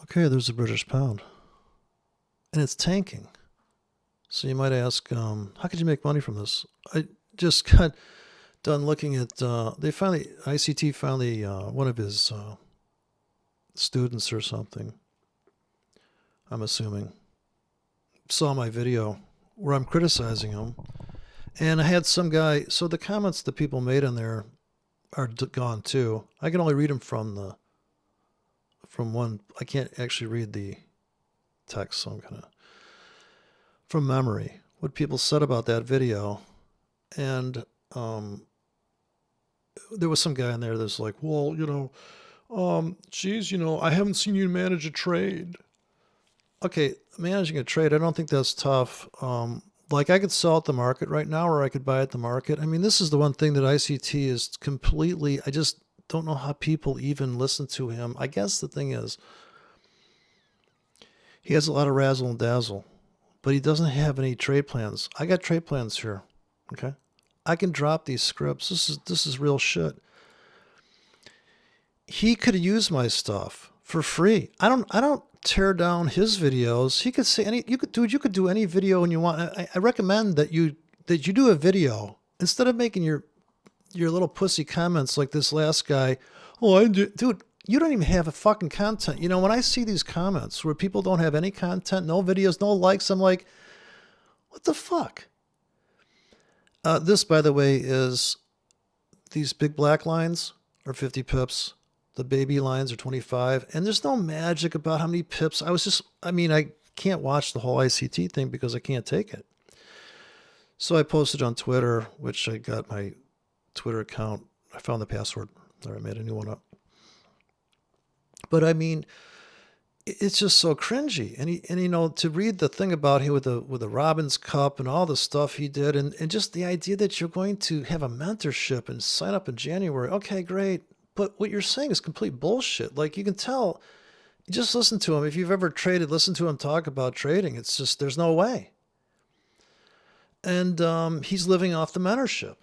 Okay, there's a British pound, and it's tanking. So you might ask, how could you make money from this? I just got done looking at. ICT finally, one of his students or something, I'm assuming, saw my video where I'm criticizing him, and I had some guy. So the comments that people made in there are gone too. I can only read them from one. I can't actually read the text, so I'm gonna from memory what people said about that video. And there was some guy in there that's like, well, geez, I haven't seen you manage a trade. Okay, managing a trade, I don't think that's tough. Like I could sell at the market right now, or I could buy at the market. I mean, this is the one thing that ICT is completely. I just don't know how people even listen to him. I guess the thing is, he has a lot of razzle and dazzle, but he doesn't have any trade plans. I got trade plans here. Okay, I can drop these scripts. This is real shit. He could use my stuff for free. I don't tear down his videos. He could say you could do any video when you want. I recommend that you do a video instead of making your little pussy comments like this last guy. Oh, dude, you don't even have a fucking content. When I see these comments where people don't have any content, no videos, no likes, I'm like, what the fuck? This, by the way, is these big black lines are 50 pips. The baby lines are 25. And there's no magic about how many pips. I can't watch the whole ICT thing because I can't take it. So I posted on Twitter, which I got my Twitter account. I found the password. Or I made a new one up. But I mean, it's just so cringy. And to read the thing about him with the Robbins Cup and all the stuff he did, and just the idea that you're going to have a mentorship and sign up in January. Okay, great. But what you're saying is complete bullshit. Like you can tell, you just listen to him. If you've ever traded, listen to him talk about trading. It's just, there's no way. And he's living off the mentorship.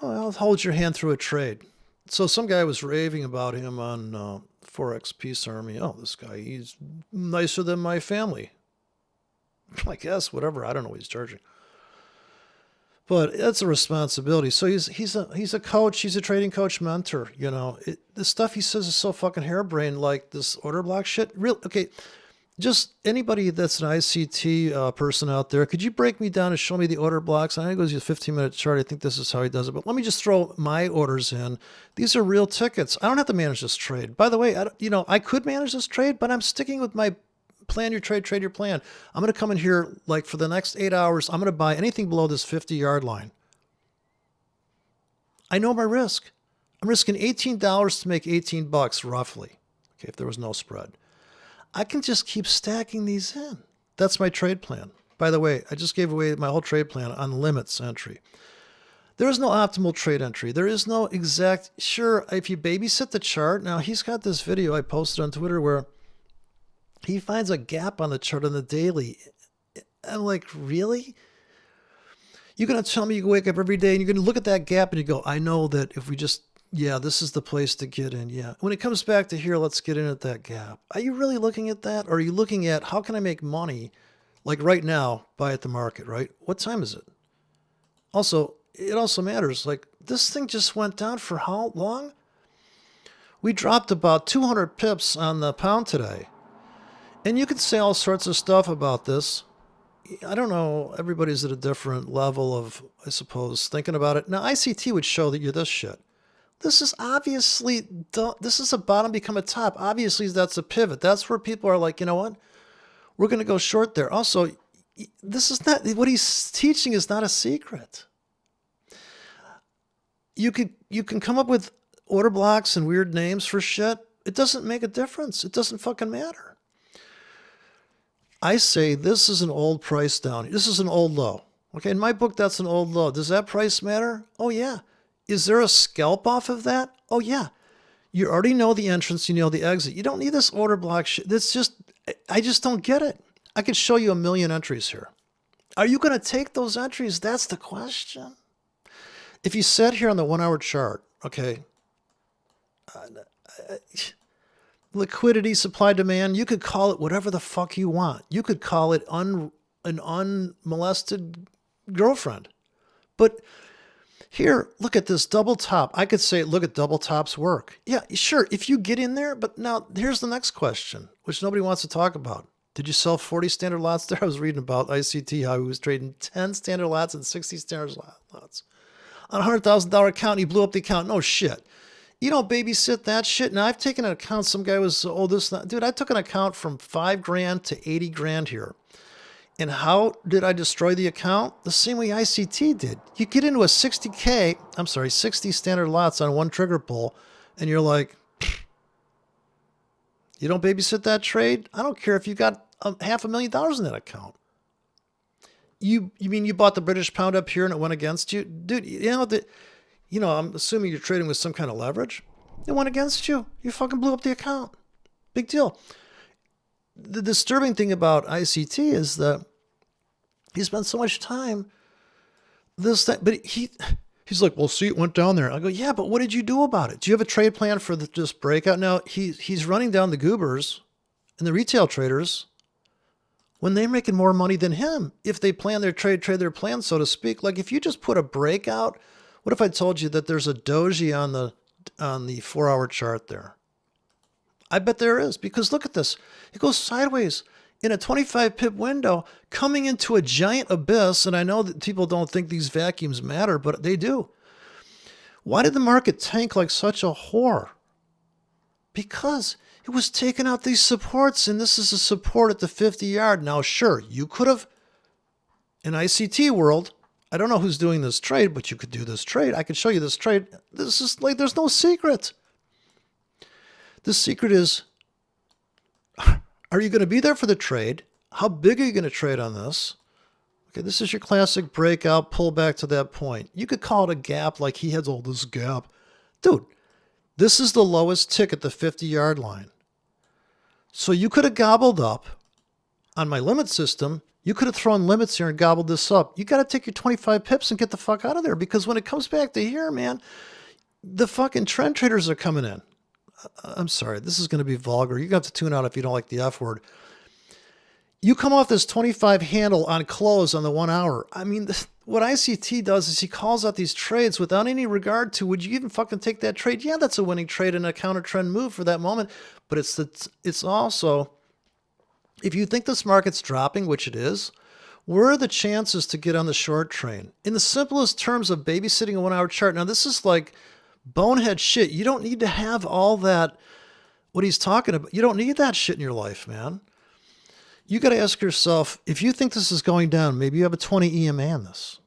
Oh, I'll hold your hand through a trade. So some guy was raving about him on forex Peace Army. Oh, this guy, he's nicer than my family. I guess, whatever. I don't know what he's charging. But that's a responsibility. So he's a coach. He's a trading coach mentor. The stuff he says is so fucking harebrained, like this order block shit. Okay, just anybody that's an ICT person out there, could you break me down and show me the order blocks? I know it goes a 15-minute chart. I think this is how he does it. But let me just throw my orders in. These are real tickets. I don't have to manage this trade. By the way, I could manage this trade, but I'm sticking with my plan your trade, trade your plan. I'm going to come in here like for the next 8 hours. I'm going to buy anything below this 50-yard line. I know my risk. I'm risking $18 to make $18 roughly. Okay, if there was no spread. I can just keep stacking these in. That's my trade plan. By the way, I just gave away my whole trade plan on limits entry. There is no optimal trade entry. There is no exact, sure, if you babysit the chart. Now, he's got this video I posted on Twitter where he finds a gap on the chart on the daily. I'm like, really? You're going to tell me you wake up every day and you're going to look at that gap and you go, I know that if we just, this is the place to get in. Yeah. When it comes back to here, let's get in at that gap. Are you really looking at that? Or are you looking at how can I make money? Like right now, buy at the market, right? What time is it? Also, it also matters. Like this thing just went down for how long? We dropped about 200 pips on the pound today. And you can say all sorts of stuff about this. I don't know. Everybody's at a different level of, I suppose, thinking about it. Now, ICT would show that you're this shit. This is obviously, this is a bottom become a top. Obviously, that's a pivot. That's where people are like, you know what? We're going to go short there. Also, this is not, what he's teaching is not a secret. You can come up with order blocks and weird names for shit. It doesn't make a difference. It doesn't fucking matter. I say this is an old price down. This is an old low. Okay, in my book, that's an old low. Does that price matter? Oh, yeah. Is there a scalp off of that? Oh, yeah. You already know the entrance. You know the exit. You don't need this order block shit. I just don't get it. I could show you a million entries here. Are you going to take those entries? That's the question. If you sat here on the 1 hour chart, okay, liquidity, supply, demand. You could call it whatever the fuck you want. You could call it an unmolested girlfriend. But here, look at this double top. I could say, look at double top's work. Yeah, sure, if you get in there, but now here's the next question, which nobody wants to talk about. Did you sell 40 standard lots there? I was reading about ICT, how he was trading 10 standard lots and 60 standard lots. On a $100,000 account, he blew up the account. No shit. You don't babysit that shit. Now, I've taken an account. Some guy was, oh, this, that. Dude, I took an account from $5,000 to $80,000 here. And how did I destroy the account? The same way ICT did. You get into a 60 standard lots on one trigger pull, and you're like, you don't babysit that trade? I don't care if you got $500,000 in that account. You mean you bought the British pound up here and it went against you? Dude, I'm assuming you're trading with some kind of leverage. It went against you. You fucking blew up the account. Big deal. The disturbing thing about ICT is that he spent so much time but he's like, well, see, it went down there. I go, yeah, but what did you do about it? Do you have a trade plan for this breakout? Now, he's running down the goobers and the retail traders when they're making more money than him. If they plan their trade their plan, so to speak. Like if you just put a breakout, what if I told you that there's a doji on the 4-hour chart there? I bet there is, because look at this. It goes sideways in a 25 pip window coming into a giant abyss. And I know that people don't think these vacuums matter, but they do. Why did the market tank like such a whore? Because it was taking out these supports, and this is a support at the 50-yard. Now, sure, you could have, in ICT world, I don't know who's doing this trade, but you could do this trade. I could show you this trade. This is like, there's no secret. The secret is, are you going to be there for the trade? How big are you going to trade on this? Okay, this is your classic breakout, pull back to that point. You could call it a gap, like he has all this gap. Dude, this is the lowest tick at the 50-yard line. So you could have gobbled up on my limit system. You could have thrown limits here and gobbled this up. You got to take your 25 pips and get the fuck out of there, because when it comes back to here, man, the fucking trend traders are coming in. I'm sorry, this is going to be vulgar. You're going to have to tune out if you don't like the F word. You come off this 25 handle on close on the 1 hour. I mean, what ICT does is he calls out these trades without any regard to, would you even fucking take that trade? Yeah, that's a winning trade and a counter trend move for that moment. But it's also, if you think this market's dropping, which it is, where are the chances to get on the short train? In the simplest terms of babysitting a 1 hour chart. Now, this is like bonehead shit. You don't need to have all that, what he's talking about. You don't need that shit in your life, man. You got to ask yourself, if you think this is going down, maybe you have a 20 EMA on this,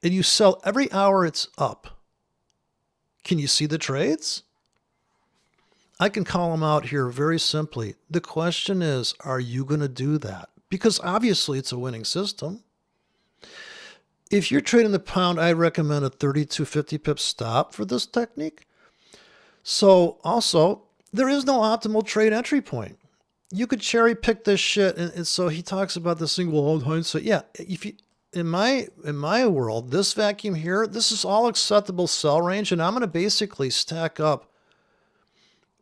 and you sell every hour it's up. Can you see the trades? I can call them out here very simply. The question is, are you going to do that? Because obviously it's a winning system. If you're trading the pound, I recommend a 30 to 50 pip stop for this technique. So also, there is no optimal trade entry point. You could cherry pick this shit. And so he talks about the single hold hindsight. Yeah, if you, in my world, this vacuum here, this is all acceptable sell range. And I'm going to basically stack up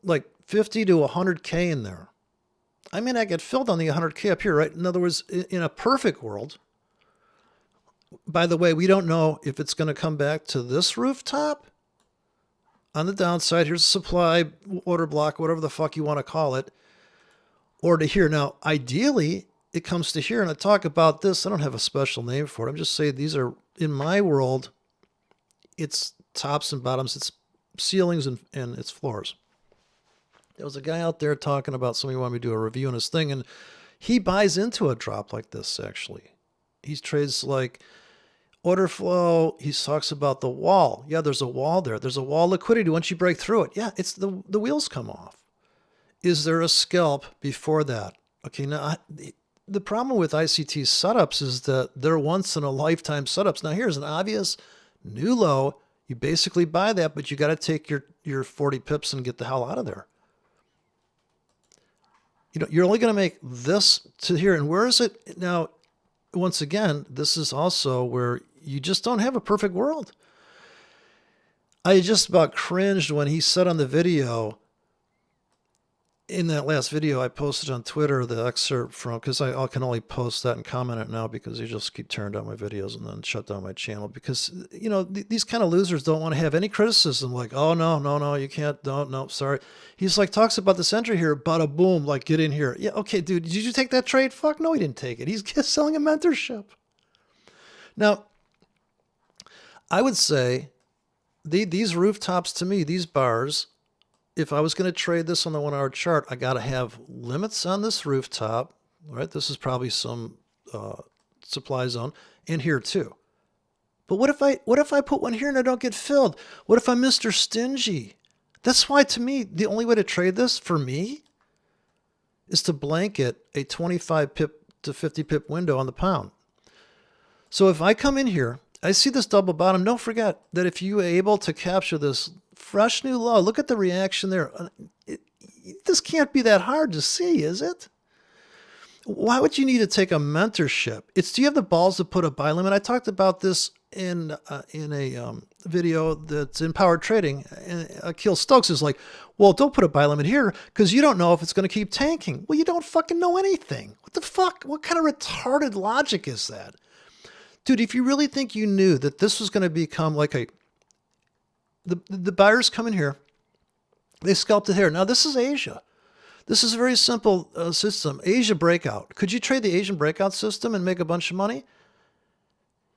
like 50 to 100K in there. I mean, I get filled on the 100K up here, right? In other words, in a perfect world, by the way, we don't know if it's going to come back to this rooftop. On the downside, here's a supply order block, whatever the fuck you want to call it, or to here. Now, ideally, it comes to here, and I talk about this. I don't have a special name for it. I'm just saying these are, in my world, it's tops and bottoms, it's ceilings and it's floors. There was a guy out there talking about somebody wanted me to do a review on his thing, and he buys into a drop like this, actually. He trades like order flow. He talks about the wall. Yeah, there's a wall there. There's a wall liquidity. Once you break through it, yeah, it's the wheels come off. Is there a scalp before that? Okay, now the problem with ICT setups is that they're once in a lifetime setups. Now here's an obvious new low. You basically buy that, but you got to take your 40 pips and get the hell out of there. You know, you're only going to make this to here. And where is it now? Once again, this is also where you just don't have a perfect world. I just about cringed when he said on the video, in that last video I posted on Twitter, the excerpt from, because I can only post that and comment it now because you just keep tearing down my videos and then shut down my channel because, you know, these kind of losers don't want to have any criticism like, oh, no, you can't, no, sorry. He's like, talks about this entry here, bada boom, like get in here. Yeah, okay, dude, did you take that trade? Fuck, no, he didn't take it. He's just selling a mentorship. Now, I would say these rooftops to me, these bars, if I was going to trade this on the 1 hour chart, I got to have limits on this rooftop, right? This is probably some supply zone, and here too. But what if I put one here and I don't get filled? What if I'm Mr. Stingy? That's why, to me, the only way to trade this for me is to blanket a 25 pip to 50 pip window on the pound. So if I come in here, I see this double bottom. Don't forget that if you are able to capture this fresh new low, look at the reaction there. This can't be that hard to see, is it? Why would you need to take a mentorship? Do you have the balls to put a buy limit? I talked about this in a video that's in Power Trading. And Akil Stokes is like, well, don't put a buy limit here because you don't know if it's going to keep tanking. Well, you don't fucking know anything. What the fuck? What kind of retarded logic is that? Dude, if you really think you knew that this was going to become like the buyers come in here, they scalped it here. Now, this is Asia. This is a very simple system. Asia breakout. Could you trade the Asian breakout system and make a bunch of money?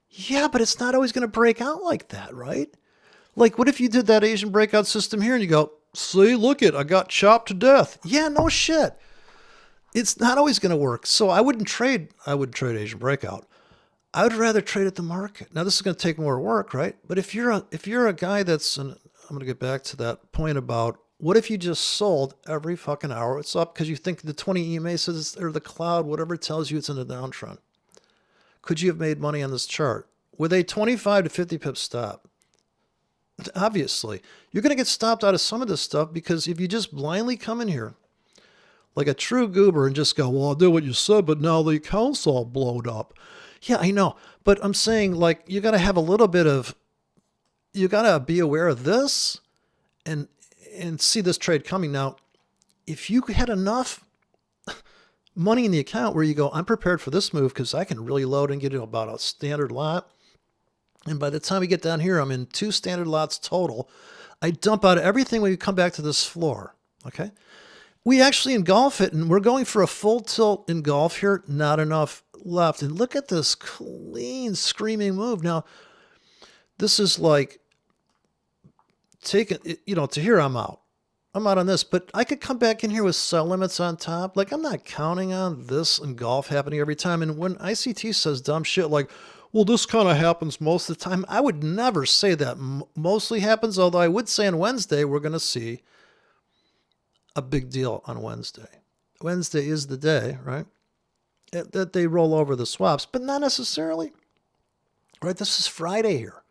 Yeah, but it's not always going to break out like that, right? Like, what if you did that Asian breakout system here and you go, see, look it, I got chopped to death. Yeah, no shit. It's not always going to work. So I wouldn't trade Asian breakout. I would rather trade at the market. Now, this is going to take more work, right? But if you're a guy that's, and I'm going to get back to that point about what if you just sold every fucking hour it's up because you think the 20 EMA says, or the cloud, whatever tells you it's in a downtrend. Could you have made money on this chart with a 25 to 50 pip stop? Obviously, you're going to get stopped out of some of this stuff because if you just blindly come in here like a true goober and just go, well, I'll do what you said, but now the account's all blowed up. Yeah, I know. But I'm saying, like, you got to have a little bit of, you got to be aware of this and see this trade coming. Now, if you had enough money in the account where you go, I'm prepared for this move because I can really load and get it about a standard lot. And by the time we get down here, I'm in 2 standard lots total. I dump out everything when we come back to this floor. Okay. We actually engulf it, and we're going for a full tilt engulf here. Not enough left. And look at this clean, screaming move. Now, this is like taking, to here I'm out. I'm out on this, but I could come back in here with sell limits on top. Like, I'm not counting on this engulf happening every time. And when ICT says dumb shit like, well, this kind of happens most of the time, I would never say that mostly happens, although I would say on Wednesday we're going to see a big deal on Wednesday. Wednesday is the day, right, that they roll over the swaps, but not necessarily, right? This is Friday here.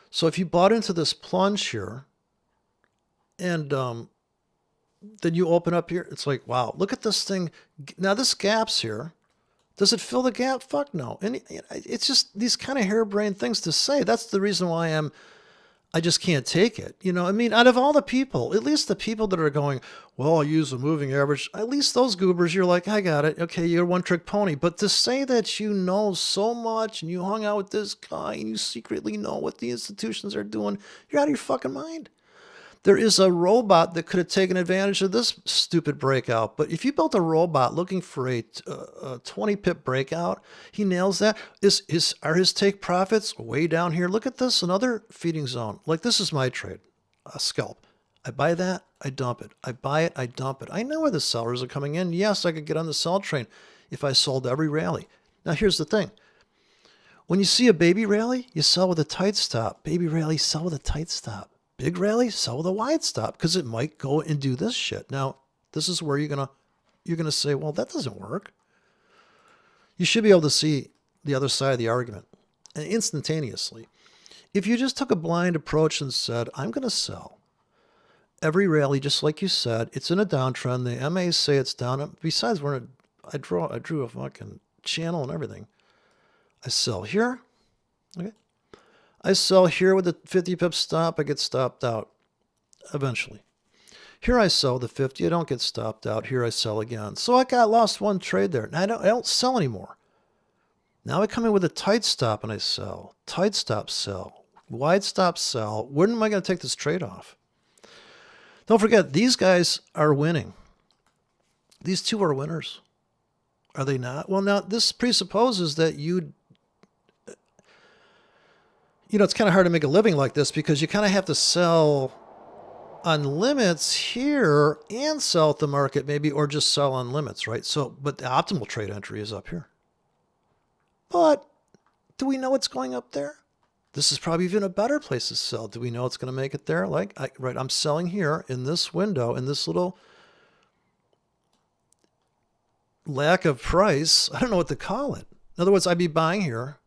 So if you bought into this plunge here and then you open up here, it's like, wow, look at this thing. Now this gap's here. Does it fill the gap? Fuck no. And it's just these kind of harebrained things to say. That's the reason why I just can't take it. I mean, out of all the people, at least the people that are going, well, I'll use a moving average, at least those goobers, you're like, I got it. Okay, you're a one-trick pony. But to say that you know so much and you hung out with this guy and you secretly know what the institutions are doing, you're out of your fucking mind. There is a robot that could have taken advantage of this stupid breakout. But if you built a robot looking for a 20 pip breakout, he nails that. Are his take profits way down here? Look at this, another feeding zone. Like, this is my trade, a scalp. I buy that, I dump it. I buy it, I dump it. I know where the sellers are coming in. Yes, I could get on the sell train if I sold every rally. Now, here's the thing. When you see a baby rally, you sell with a tight stop. Baby rally, sell with a tight stop. Big rally, sell with a wide stop because it might go and do this shit. Now, this is where you're gonna say, well, that doesn't work. You should be able to see the other side of the argument and instantaneously. If you just took a blind approach and said, I'm going to sell every rally, just like you said, it's in a downtrend. The MAs say it's down. Besides, I drew a fucking channel and everything. I sell here. Okay. I sell here with a 50 pip stop. I get stopped out eventually. Here I sell the 50. I don't get stopped out. Here I sell again. So I got lost one trade there. Now I don't sell anymore. Now I come in with a tight stop and I sell. Tight stop, sell. Wide stop, sell. When am I going to take this trade off? Don't forget, these guys are winning. These two are winners. Are they not? Well, now this presupposes that it's kind of hard to make a living like this because you kind of have to sell on limits here and sell at the market maybe, or just sell on limits, right? So, but the optimal trade entry is up here. But do we know it's going up there? This is probably even a better place to sell. Do we know it's going to make it there? Right, I'm selling here in this window, in this little lack of price. I don't know what to call it. In other words, I'd be buying here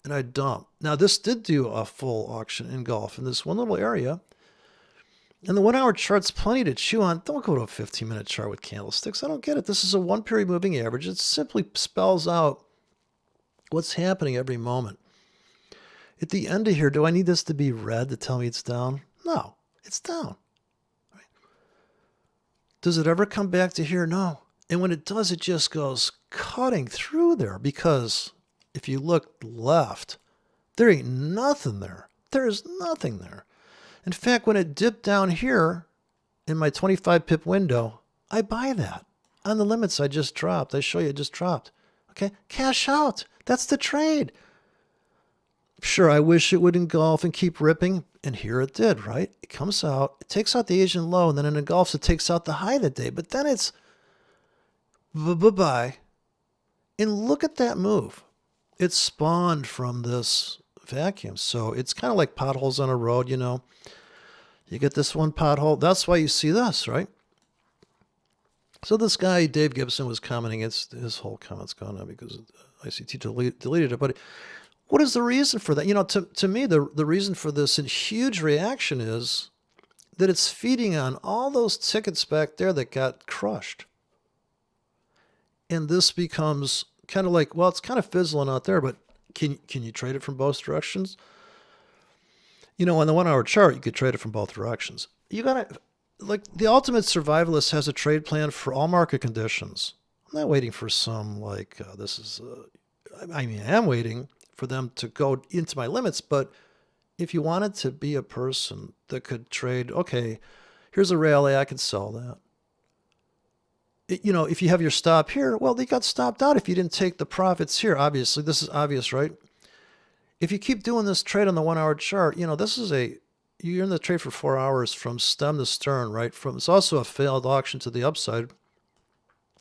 and I'd dump. Now, this did do a full auction engulf in this one little area. And the 1 hour chart's plenty to chew on. Don't go to a 15-minute chart with candlesticks. I don't get it. This is a 1 period moving average. It simply spells out what's happening every moment. At the end of here, do I need this to be red to tell me it's down? No, it's down. Right? Does it ever come back to here? No. And when it does, it just goes cutting through there, because if you look left, there ain't nothing there. There's nothing there. In fact, when it dipped down here in my 25 pip window, I buy that on the limits I just dropped. I show you it just dropped. Okay, cash out. That's the trade. Sure, I wish it would engulf and keep ripping, and here it did, right? It comes out, it takes out the Asian low, and then it engulfs, it takes out the high of the day, but then it's bye-bye. And look at that move. It spawned from this vacuum. So it's kind of like potholes on a road, you know. You get this one pothole. That's why you see this, right? So this guy, Dave Gibson, was commenting. His whole comment's gone now because ICT deleted it. But what is the reason for that? You know, to me, the reason for this huge reaction is that it's feeding on all those tickets back there that got crushed. And this becomes kind of like, well, it's kind of fizzling out there, but can you trade it from both directions? You know, on the 1 hour chart, you could trade it from both directions. You gotta, like, the ultimate survivalist has a trade plan for all market conditions. I'm not waiting for some, I am waiting for them to go into my limits, but if you wanted to be a person that could trade, okay, here's a rally, I could sell that. If you have your stop here, well, they got stopped out if you didn't take the profits here. Obviously, this is obvious, right? If you keep doing this trade on the 1 hour chart, you're in the trade for 4 hours from stem to stern, right? It's also a failed auction to the upside.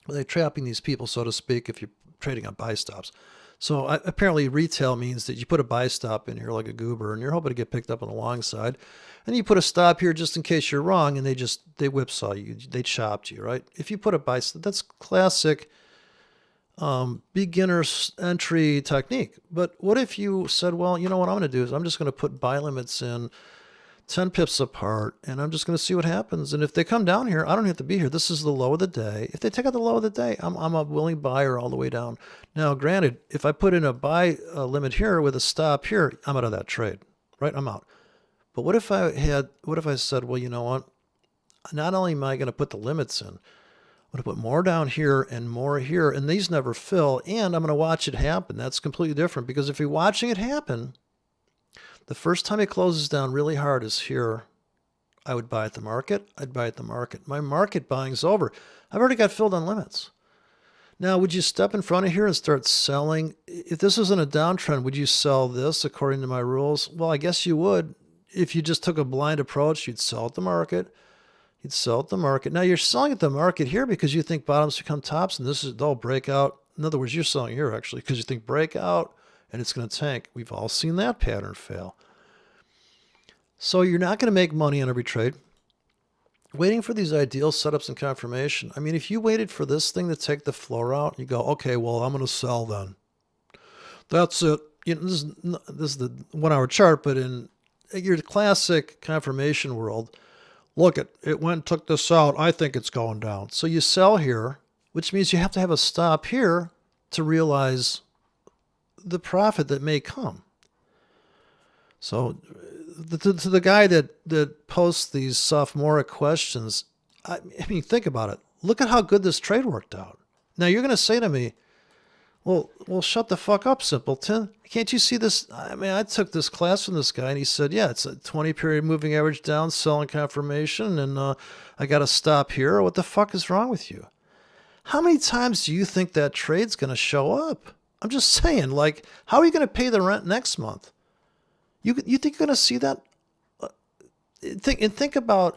They're trapping these people, so to speak, if you're trading on buy stops. So apparently retail means that you put a buy stop in here like a goober, and you're hoping to get picked up on the long side. And you put a stop here just in case you're wrong, and they whipsaw you. They chopped you, right? If you put a buy stop, that's classic beginner's entry technique. But what if you said, well, you know what I'm going to do is I'm just going to put buy limits in 10 pips apart, and I'm just going to see what happens. And if they come down here, I don't have to be here. This is the low of the day. If they take out the low of the day, I'm a willing buyer all the way down. Now, granted, if I put in a buy limit here with a stop here, I'm out of that trade, right? I'm out. But what if I said, well, you know what? Not only am I going to put the limits in, I'm going to put more down here and more here, and these never fill, and I'm going to watch it happen. That's completely different, because if you're watching it happen, the first time it closes down really hard is here. I would buy at the market. I'd buy at the market. My market buying's over. I've already got filled on limits. Now, would you step in front of here and start selling? If this wasn't a downtrend, would you sell this according to my rules? Well, I guess you would. If you just took a blind approach, you'd sell at the market. You'd sell at the market. Now, you're selling at the market here because you think bottoms become tops, and they'll break out. In other words, you're selling here, actually, because you think breakout, and it's going to tank. We've all seen that pattern fail. So you're not going to make money on every trade. Waiting for these ideal setups and confirmation. I mean, if you waited for this thing to take the floor out, you go, okay, well, I'm going to sell then. That's it. This is the 1 hour chart, but in your classic confirmation world, look, it went and took this out. I think it's going down. So you sell here, which means you have to have a stop here to realize the profit that may come. So to the guy that posts these sophomoric questions, I mean, think about it. Look at how good this trade worked out. Now you're going to say to me, well, shut the fuck up, simpleton. Can't you see this? I mean, I took this class from this guy, and he said, yeah, it's a 20-period moving average down, selling confirmation, and I got to stop here. What the fuck is wrong with you? How many times do you think that trade's going to show up? I'm just saying, like, how are you going to pay the rent next month? You think you're going to see that? Think about.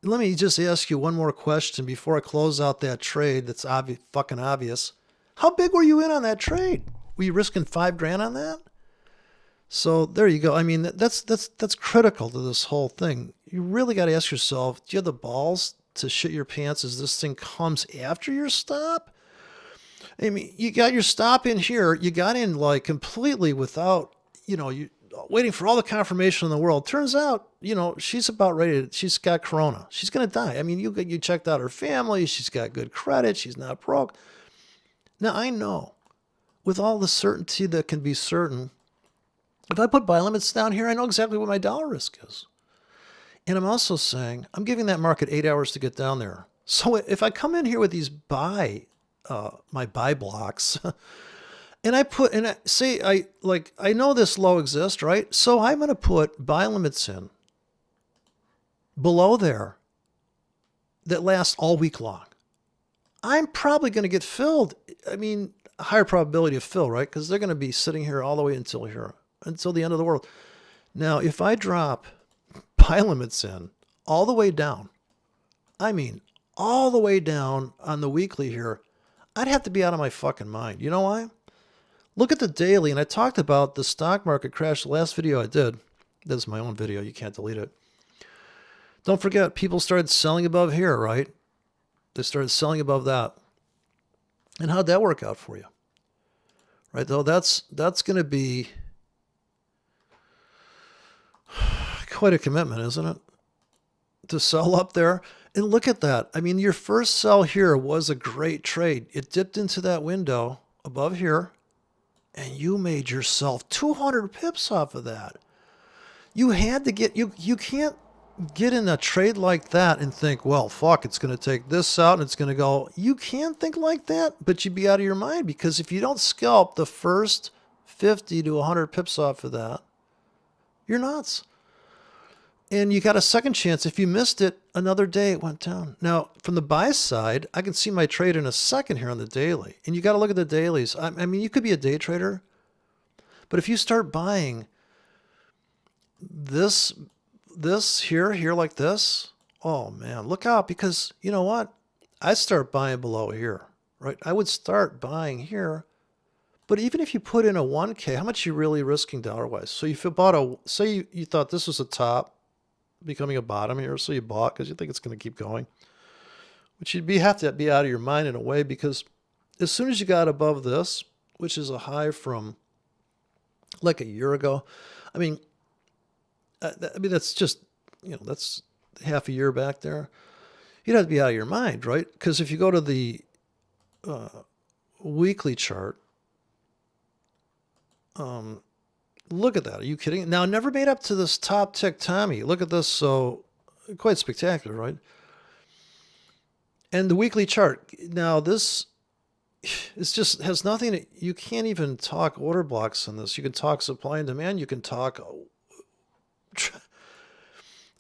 Let me just ask you one more question before I close out that trade. That's fucking obvious. How big were you in on that trade? Were you risking $5,000 on that? So there you go. I mean, that's critical to this whole thing. You really got to ask yourself: do you have the balls to shit your pants as this thing comes after your stop? I mean, you got your stop in here. You got in like completely without, you waiting for all the confirmation in the world. Turns out, she's about ready. She's got corona. She's going to die. I mean, you checked out her family. She's got good credit. She's not broke. Now, I know with all the certainty that can be certain, if I put buy limits down here, I know exactly what my dollar risk is. And I'm also saying I'm giving that market 8 hours to get down there. So if I come in here with these my buy blocks, and I know this low exists, right? So I'm going to put buy limits in below there that last all week long. I'm probably going to get filled. I mean, a higher probability of fill, right? Because they're going to be sitting here all the way until the end of the world. Now, if I drop buy limits in all the way down, I mean, all the way down on the weekly here, I'd have to be out of my fucking mind. You know why? Look at the daily, and I talked about the stock market crash the last video I did. This is my own video. You can't delete it. Don't forget, people started selling above here, right? They started selling above that. And how'd that work out for you? Right, though, that's going to be quite a commitment, isn't it? To sell up there. And look at that. I mean, your first sell here was a great trade. It dipped into that window above here, and you made yourself 200 pips off of that. You had to get, you can't get in a trade like that and think, well, fuck, it's going to take this out and it's going to go. You can think like that, but you'd be out of your mind, because if you don't scalp the first 50 to 100 pips off of that, you're nuts. And you got a second chance. If you missed it, another day it went down. Now, from the buy side, I can see my trade in a second here on the daily. And you got to look at the dailies. I mean, you could be a day trader, but if you start buying this here like this, oh man, look out, because you know what? I start buying below here, right? I would start buying here. But even if you put in a 1K, how much are you really risking dollar-wise? So if you bought say you thought this was a top, becoming a bottom here, so you bought because you think it's going to keep going, which you'd have to be out of your mind in a way, because as soon as you got above this, which is a high from like a year ago, I mean that's just, that's half a year back there. You'd have to be out of your mind, right? Because if you go to the weekly chart, look at that. Are you kidding? Now, never made up to this top tick Tommy. Look at this. So quite spectacular, right? And the weekly chart. Now, this is just has nothing. You can't even talk order blocks on this. You can talk supply and demand. You can talk.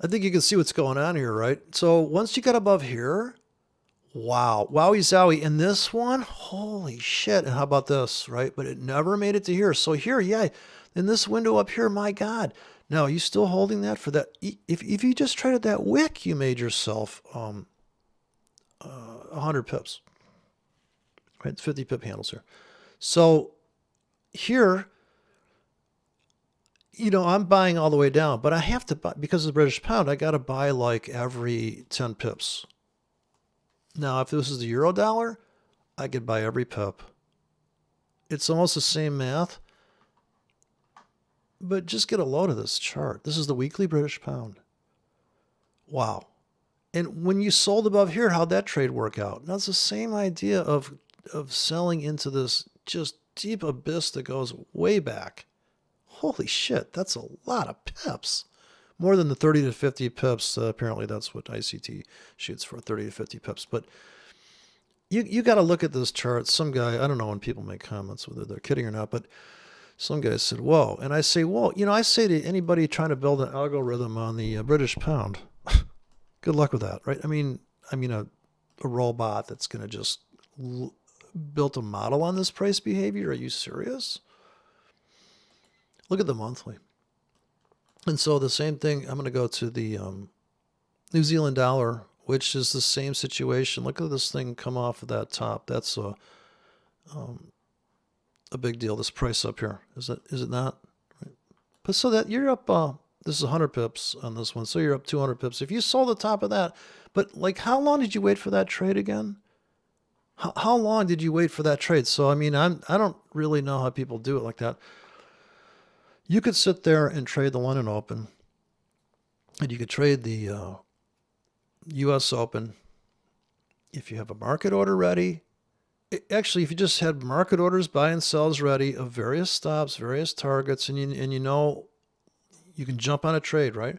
I think you can see what's going on here, right? So once you got above here, wow, wowie zowie. And this one, holy shit. And how about this, right? But it never made it to here. So here, yeah, in this window up here, my God. Now, are you still holding that for that? If you just traded that wick, you made yourself 100 pips. Right, 50 pip handles here. So here, I'm buying all the way down, but I have to buy, because of the British pound, I got to buy like every 10 pips. Now, if this is the euro dollar, I could buy every pip. It's almost the same math, but just get a load of this chart. This is the weekly British pound. Wow. And when you sold above here, how'd that trade work out? Now, it's the same idea of selling into this just deep abyss that goes way back. Holy shit, that's a lot of pips. more than the 30 to 50 pips. Apparently that's what ICT shoots for, 30 to 50 pips. But you got to look at this chart. Some guy, I don't know when people make comments whether they're kidding or not, but some guy said, whoa. And I say, well, I say to anybody trying to build an algorithm on the British pound, good luck with that, right? I mean a robot that's going to just build a model on this price behavior. Are you serious? Look at the monthly. And so the same thing, I'm going to go to the New Zealand dollar, which is the same situation. Look at this thing come off of that top. That's a big deal, this price up here. Is it not? Right. But so that you're up, this is 100 pips on this one, so you're up 200 pips. If you sold the top of that, but like how long did you wait for that trade again? How long did you wait for that trade? So, I mean, I don't really know how people do it like that. You could sit there and trade the London Open, and you could trade the U.S. Open. If you have a market order ready, actually, if you just had market orders, buy and sells ready of various stops, various targets, and you can jump on a trade, right?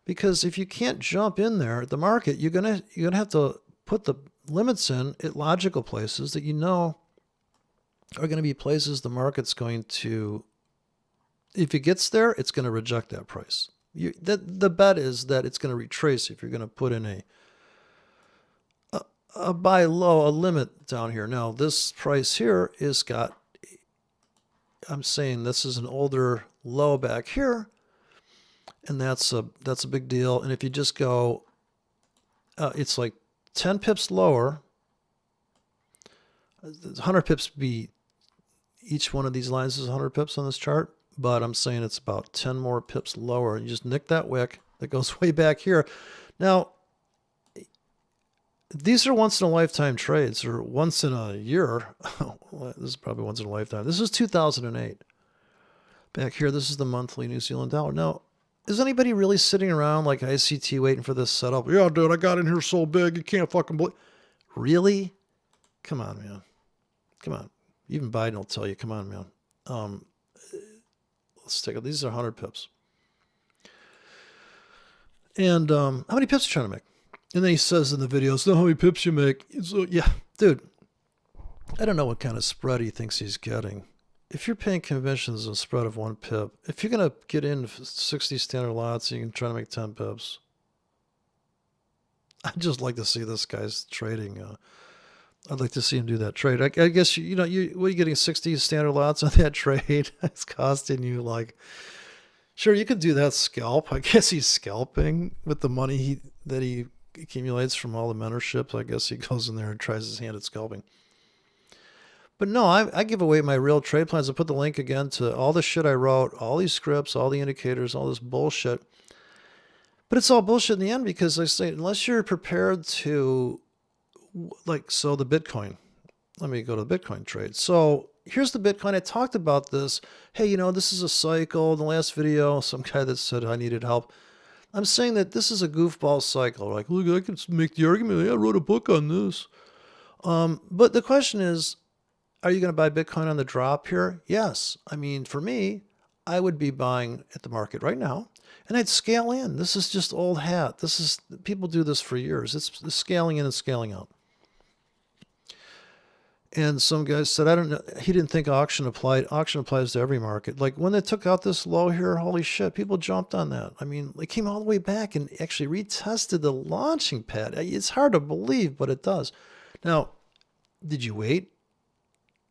Because if you can't jump in there at the market, you're gonna have to put the limits in at logical places that are going to be places the market's going to. If it gets there, it's going to reject that price. The bet is that it's going to retrace if you're going to put in a buy low, a limit down here. Now, this price here I'm saying this is an older low back here, and that's a big deal. And if you just go, it's like 10 pips lower, 100 pips be, each one of these lines is 100 pips on this chart. But I'm saying it's about 10 more pips lower. You just nick that wick that goes way back here. Now, these are once in a lifetime trades, or once in a year. This is probably once in a lifetime. This is 2008. Back here, this is the monthly New Zealand dollar. Now, is anybody really sitting around like ICT waiting for this setup? Yeah, dude, I got in here so big, you can't fucking believe. Really? Come on, man. Come on. Even Biden will tell you, come on, man. Let's take it. These are 100 pips. And how many pips are you trying to make? And then he says in the videos, know how many pips you make. So, yeah, dude, I don't know what kind of spread he thinks he's getting. If you're paying commissions a spread of 1 pip, if you're going to get in 60 standard lots, you can try to make 10 pips. I'd just like to see this guy's trading. I'd like to see him do that trade. I guess, what are you getting 60 standard lots on that trade? It's costing you like, sure, you could do that scalp. I guess he's scalping with the money that he accumulates from all the mentorships. I guess he goes in there and tries his hand at scalping. But no, I give away my real trade plans. I put the link again to all the shit I wrote, all these scripts, all the indicators, all this bullshit. But it's all bullshit in the end because I say, unless you're prepared to, so the Bitcoin. Let me go to the Bitcoin trade. So here's the Bitcoin. I talked about this. Hey, this is a cycle. In the last video, some guy that said I needed help. I'm saying that this is a goofball cycle. Like, look, I can make the argument. I wrote a book on this. But the question is, are you going to buy Bitcoin on the drop here? Yes. I mean, for me, I would be buying at the market right now. And I'd scale in. This is just old hat. People do this for years. It's scaling in and scaling out. And some guy said, I don't know, he didn't think auction applied. Auction applies to every market. Like when they took out this low here, holy shit, people jumped on that. I mean, they came all the way back and actually retested the launching pad. It's hard to believe, but it does. Now, did you wait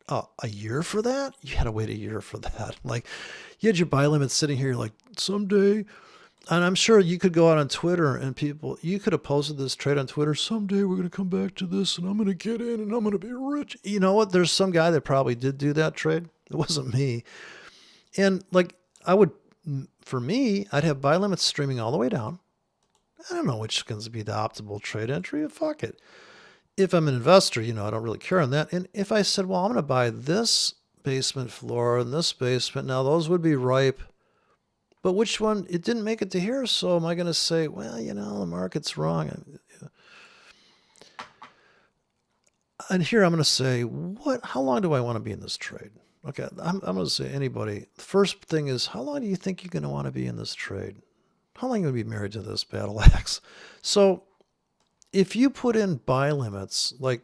a year for that? You had to wait a year for that. Like you had your buy limit sitting here like someday. And I'm sure you could go out on Twitter and you could have posted this trade on Twitter. Someday we're going to come back to this and I'm going to get in and I'm going to be rich. You know what? There's some guy that probably did do that trade. It wasn't me. And like for me, I'd have buy limits streaming all the way down. I don't know which is going to be the optimal trade entry. Fuck it. If I'm an investor, I don't really care on that. And if I said, well, I'm going to buy this basement floor and this basement, now those would be ripe. But which one? It didn't make it to here, so am I going to say, well, the market's wrong? And here I'm going to say, how long do I want to be in this trade? Okay, I'm going to say anybody. The first thing is, how long do you think you're going to want to be in this trade? How long are you going to be married to this battle axe? So if you put in buy limits, like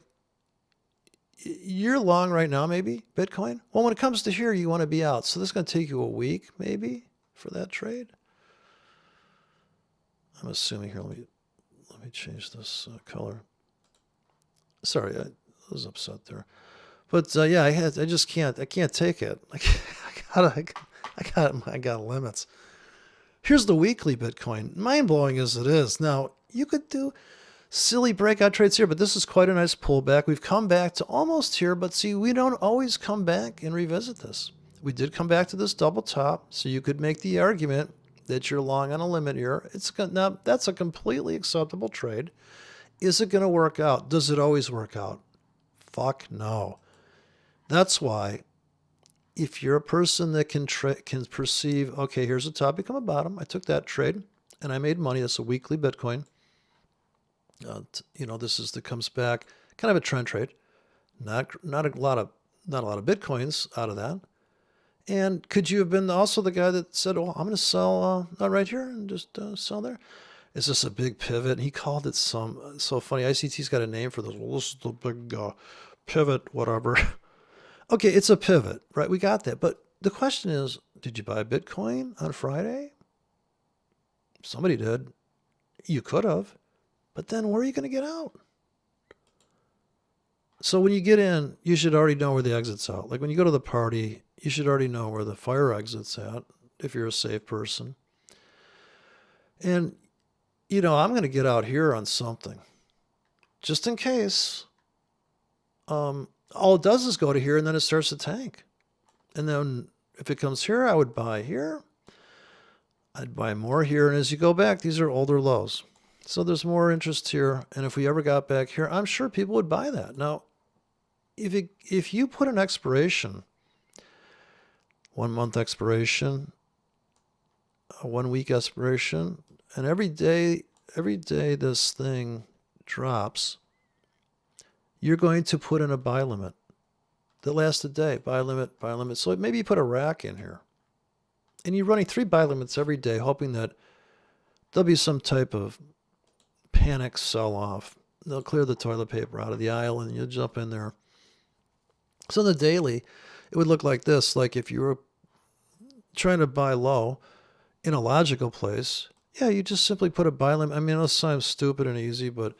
you're long right now, maybe Bitcoin. Well, when it comes to here, you want to be out. So this is going to take you a week, maybe, for that trade. I'm assuming here. Let me change this color. Sorry, I was upset there. But yeah, I just can't. I can't take it. I got limits. Here's the weekly Bitcoin. Mind blowing as it is. Now you could do silly breakout trades here, but this is quite a nice pullback. We've come back to almost here, but see, we don't always come back and revisit this. We did come back to this double top, so you could make the argument that you're long on a limit here. Now that's a completely acceptable trade. Is it going to work out? Does it always work out? Fuck no. That's why if you're a person that can perceive, okay, here's a top, become a bottom. I took that trade and I made money. That's a weekly Bitcoin. This is that comes back, kind of a trend trade. Not a lot of Bitcoins out of that. And could you have been also the guy that said, "Oh, I'm going to sell right here and just sell there"? Is this a big pivot? And he called it so funny. ICT's got a name for this. Well, this is the big pivot, whatever. Okay, it's a pivot, right? We got that. But the question is, did you buy Bitcoin on Friday? Somebody did. You could have. But then where are you going to get out? So when you get in, you should already know where the exit's out. Like when you go to the party, you should already know where the fire exit's at if you're a safe person. And, I'm going to get out here on something. Just in case. All it does is go to here and then it starts to tank. And then if it comes here, I would buy here. I'd buy more here. And as you go back, these are older lows. So there's more interest here. And if we ever got back here, I'm sure people would buy that. Now, if you put an expiration, 1 month expiration, a 1 week expiration, and every day this thing drops, you're going to put in a buy limit that lasts a day. Buy limit, buy limit. So maybe you put a rack in here. And you're running 3 buy limits every day, hoping that there'll be some type of panic sell-off. They'll clear the toilet paper out of the aisle and you'll jump in there. So in the daily, it would look like this. Like if you were trying to buy low in a logical place, yeah, you just simply put a buy limit. I mean, it sounds stupid and easy, but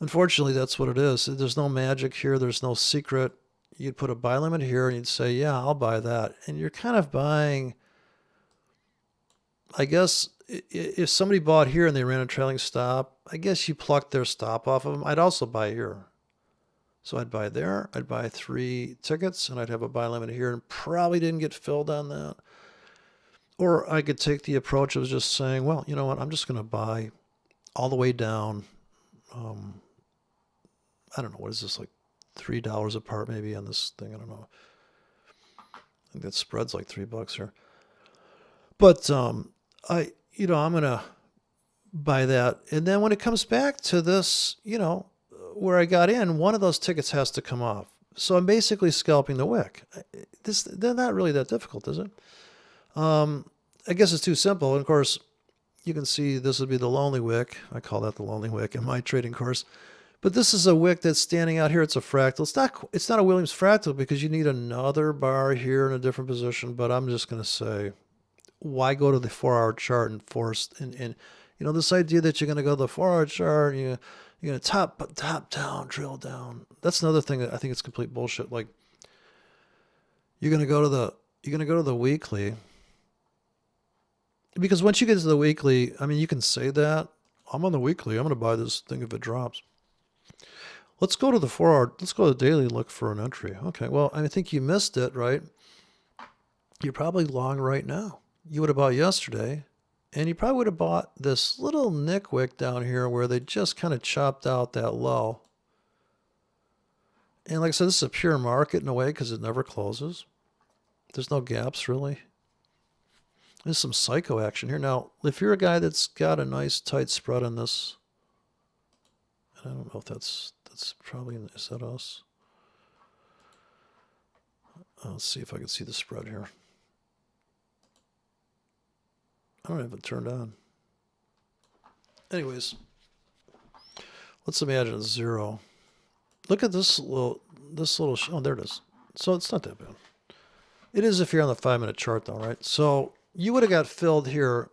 unfortunately, that's what it is. There's no magic here. There's no secret. You'd put a buy limit here and you'd say, yeah, I'll buy that. And you're kind of buying, I guess, if somebody bought here and they ran a trailing stop, I guess you plucked their stop off of them. I'd also buy here. So I'd buy there. I'd buy 3 tickets and I'd have a buy limit here and probably didn't get filled on that. Or I could take the approach of just saying, well, you know what? I'm just going to buy all the way down. I don't know. What is this, like $3 apart maybe on this thing? I don't know. I think that spread's like $3 here. But I'm going to buy that. And then when it comes back to this, where I got in, one of those tickets has to come off. So I'm basically scalping the wick. They're not really that difficult, is it? I guess it's too simple. And of course, you can see this would be the lonely wick. I call that the lonely wick in my trading course. But this is a wick that's standing out here. It's a fractal. It's not a Williams fractal because you need another bar here in a different position. But I'm just going to say, why go to the 4-hour chart and force and this idea that you're going to go to the 4-hour chart, you're going to top down, drill down. That's another thing that I think it's complete bullshit. Like you're going to go to the weekly. Because once you get to the weekly, I mean, you can say that. I'm on the weekly. I'm going to buy this thing if it drops. Let's go to the 4-hour. Let's go to the daily, look for an entry. Okay, well, I think you missed it, right? You're probably long right now. You would have bought yesterday, and you probably would have bought this little nick wick down here where they just kind of chopped out that low. And like I said, this is a pure market in a way because it never closes. There's no gaps, really. There's some psycho action here. Now, if you're a guy that's got a nice tight spread on this, I don't know if that's probably, is that us? Let's see if I can see the spread here. I don't have it turned on. Anyways, let's imagine it's 0. Look at this little, oh, there it is. So it's not that bad. It is if you're on the 5-minute chart though, right? So you would have got filled here.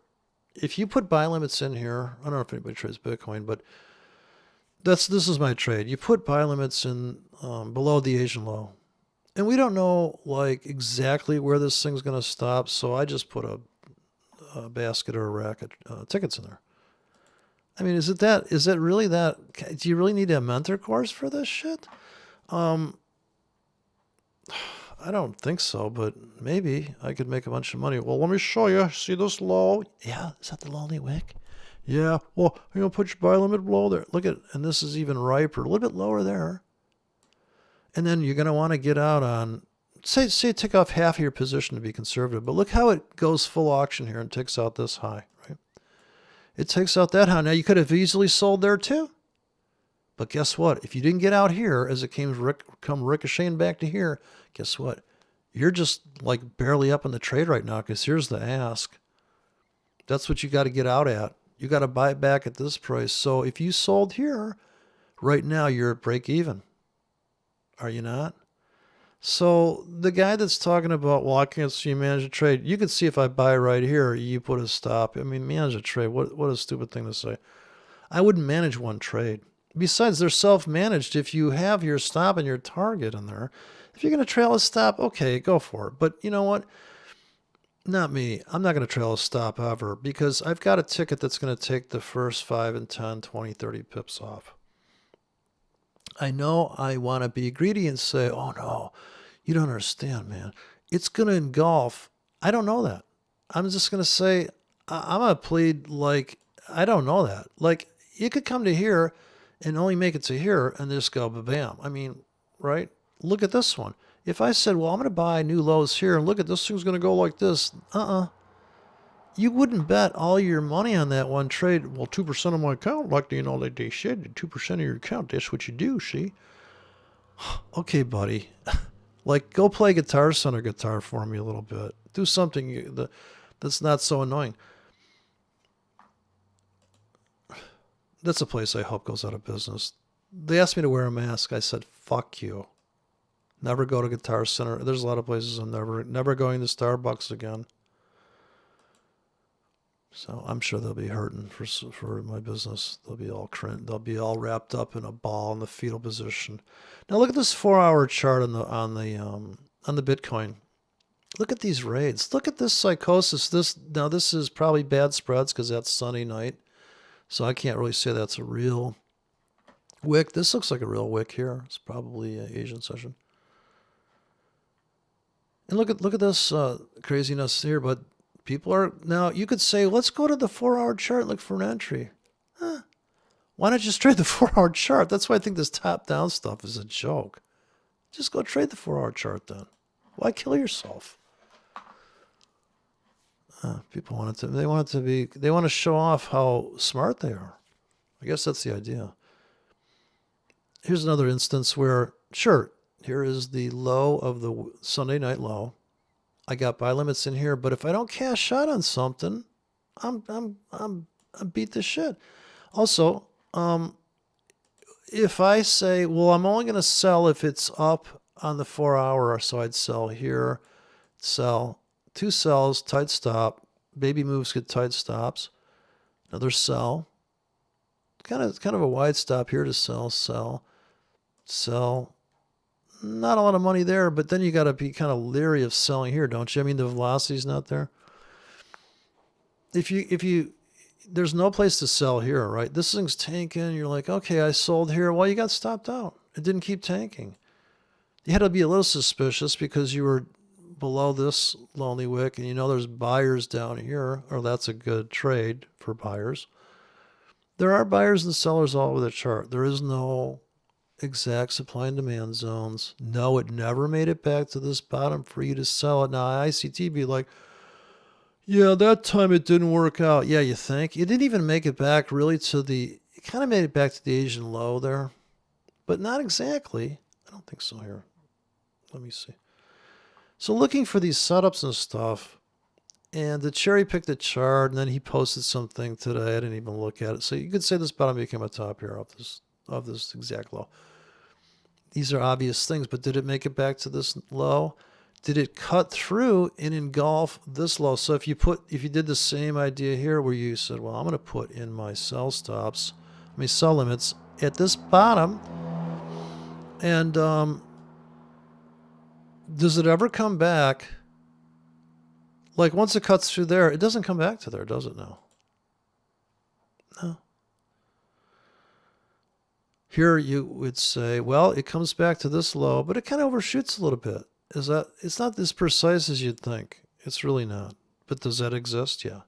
If you put buy limits in here, I don't know if anybody trades Bitcoin, but this is my trade. You put buy limits in below the Asian low. And we don't know like exactly where this thing's going to stop. So I just put a basket or a rack of tickets in there. I mean, is it really that? Do you really need a mentor course for this shit? I don't think so, but maybe I could make a bunch of money. Well, let me show you. See this low? Yeah, is that the lonely wick? Yeah. Well, I'm going to put your buy limit below there. Look at, and this is even riper, a little bit lower there. And then you're going to want to get out on, say take off half of your position to be conservative, but look how it goes full auction here and takes out this high, right? It takes out that high. Now, you could have easily sold there too. But guess what? If you didn't get out here as it come ricocheting back to here, guess what? You're just like barely up in the trade right now because here's the ask. That's what you got to get out at. You got to buy it back at this price. So if you sold here, right now you're at break even. Are you not? So the guy that's talking about, well, I can't see you manage a trade. You could see if I buy right here, you put a stop. I mean, manage a trade. What a stupid thing to say. I wouldn't manage one trade. Besides, they're self-managed. If you have your stop and your target in there, if you're going to trail a stop, okay, go for it. But you know what? Not me. I'm not going to trail a stop ever because I've got a ticket that's going to take the first 5 and 10, 20, 30 pips off. I know I want to be greedy and say, oh no, you don't understand, man. It's going to engulf. I don't know that. I'm just going to say, I'm going to plead like, I don't know that. Like, you could come to here and only make it to here and just go bam. I mean, right? Look at this one. If I said, well, I'm going to buy new lows here and look at this thing's going to go like this. You wouldn't bet all your money on that one trade. Well, 2% of my account, like, you know, they said 2% of your account. That's what you do, see? Okay, buddy. Like, go play Guitar Center guitar for me a little bit. Do something that's not so annoying. That's a place I hope goes out of business. They asked me to wear a mask. I said, fuck you. Never go to Guitar Center. There's a lot of places I'm never going to Starbucks again. So I'm sure they'll be hurting for my business. They'll be all wrapped up in a ball in the fetal position. Now look at this 4-hour chart on the Bitcoin. Look at these raids. Look at this psychosis. This is probably bad spreads because that's Sunday night. So I can't really say that's a real wick. This looks like a real wick here. It's probably an Asian session. And look at this craziness here. But people are now. You could say, let's go to the 4-hour chart. Look for an entry. Why not just trade the 4-hour chart? That's why I think this top-down stuff is a joke. Just go trade the 4-hour chart then. Why kill yourself? People want to show off how smart they are. I guess that's the idea. Here's another instance where, sure, here is the low of the Sunday night low. I got buy limits in here, but if I don't cash out on something, I'm beat to shit. Also, if I say, well, I'm only going to sell if it's up on the 4-hour, so I'd sell here, sell. 2 sells, tight stop. Baby moves get tight stops. Another sell. Kind of a wide stop here to sell. Not a lot of money there, but then you got to be kind of leery of selling here, don't you? I mean, the velocity's not there. If you there's no place to sell here, right? This thing's tanking. You're like, okay, I sold here. Well, you got stopped out. It didn't keep tanking. You had to be a little suspicious because you were below this lonely wick and you know there's buyers down here, or that's a good trade for buyers. There are buyers and sellers all over the chart. There is no exact supply and demand zones. No, it never made it back to this bottom for you to sell it. Now, ICT be like, yeah, that time it didn't work out. Yeah, you think? It didn't even make it back really it kind of made it back to the Asian low there, but not exactly. I don't think so here. Let me see. So looking for these setups and stuff, And the cherry picked the chart, and then he posted something today. I didn't even look at it. So you could say this bottom became a top here of this exact low. These are obvious things, but did it make it back to this low? Did it cut through and engulf this low? So if you did the same idea here where you said, well, I'm going to put in my sell stops, my sell limits at this bottom, and does it ever come back? Like once it cuts through there, it doesn't come back to there, does it now? No. Here you would say, well, it comes back to this low, but it kind of overshoots a little bit. It's not as precise as you'd think. It's really not. But does that exist? Yeah.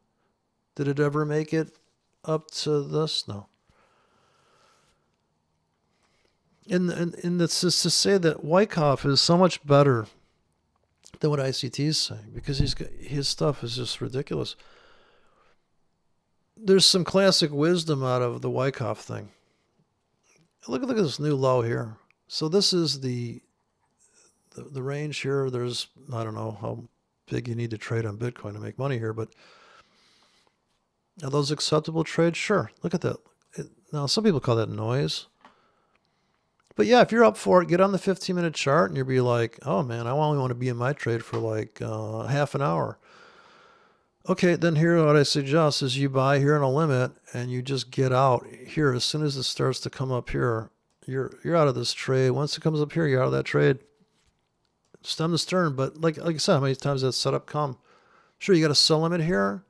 Did it ever make it up to this? No. And it's just to say that Wyckoff is so much better than what ICT is saying, because his stuff is just ridiculous. There's some classic wisdom out of the Wyckoff thing. Look at this new low here. So this is the range here. There's, I don't know how big you need to trade on Bitcoin to make money here, but are those acceptable trades? Sure. Look at that. Now, some people call that noise. But yeah, if you're up for it, get on the 15-minute chart and you'll be like, oh man, I only want to be in my trade for like half an hour. Okay, then here what I suggest is you buy here in a limit and you just get out here as soon as it starts to come up here. You're out of this trade. Once it comes up here, you're out of that trade. Stem to stern. But like I said, how many times that setup come? Sure, you got a sell limit here.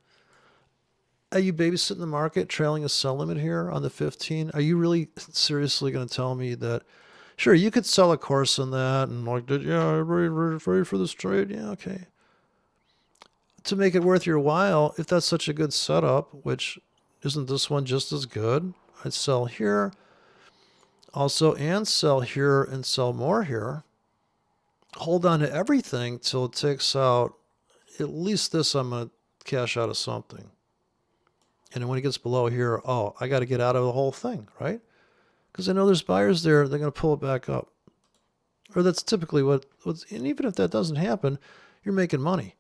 Are you babysitting the market, trailing a sell limit here on the 15? Are you really seriously going to tell me that? Sure, you could sell a course on that and like, everybody ready for this trade? Yeah, okay. To make it worth your while, if that's such a good setup, which isn't this one just as good? I'd sell here also and sell here and sell more here. Hold on to everything till it takes out at least this. I'm going to cash out of something. And then when it gets below here, oh, I got to get out of the whole thing, right? Because I know there's buyers there. They're going to pull it back up. Or that's typically what's, and even if that doesn't happen, you're making money.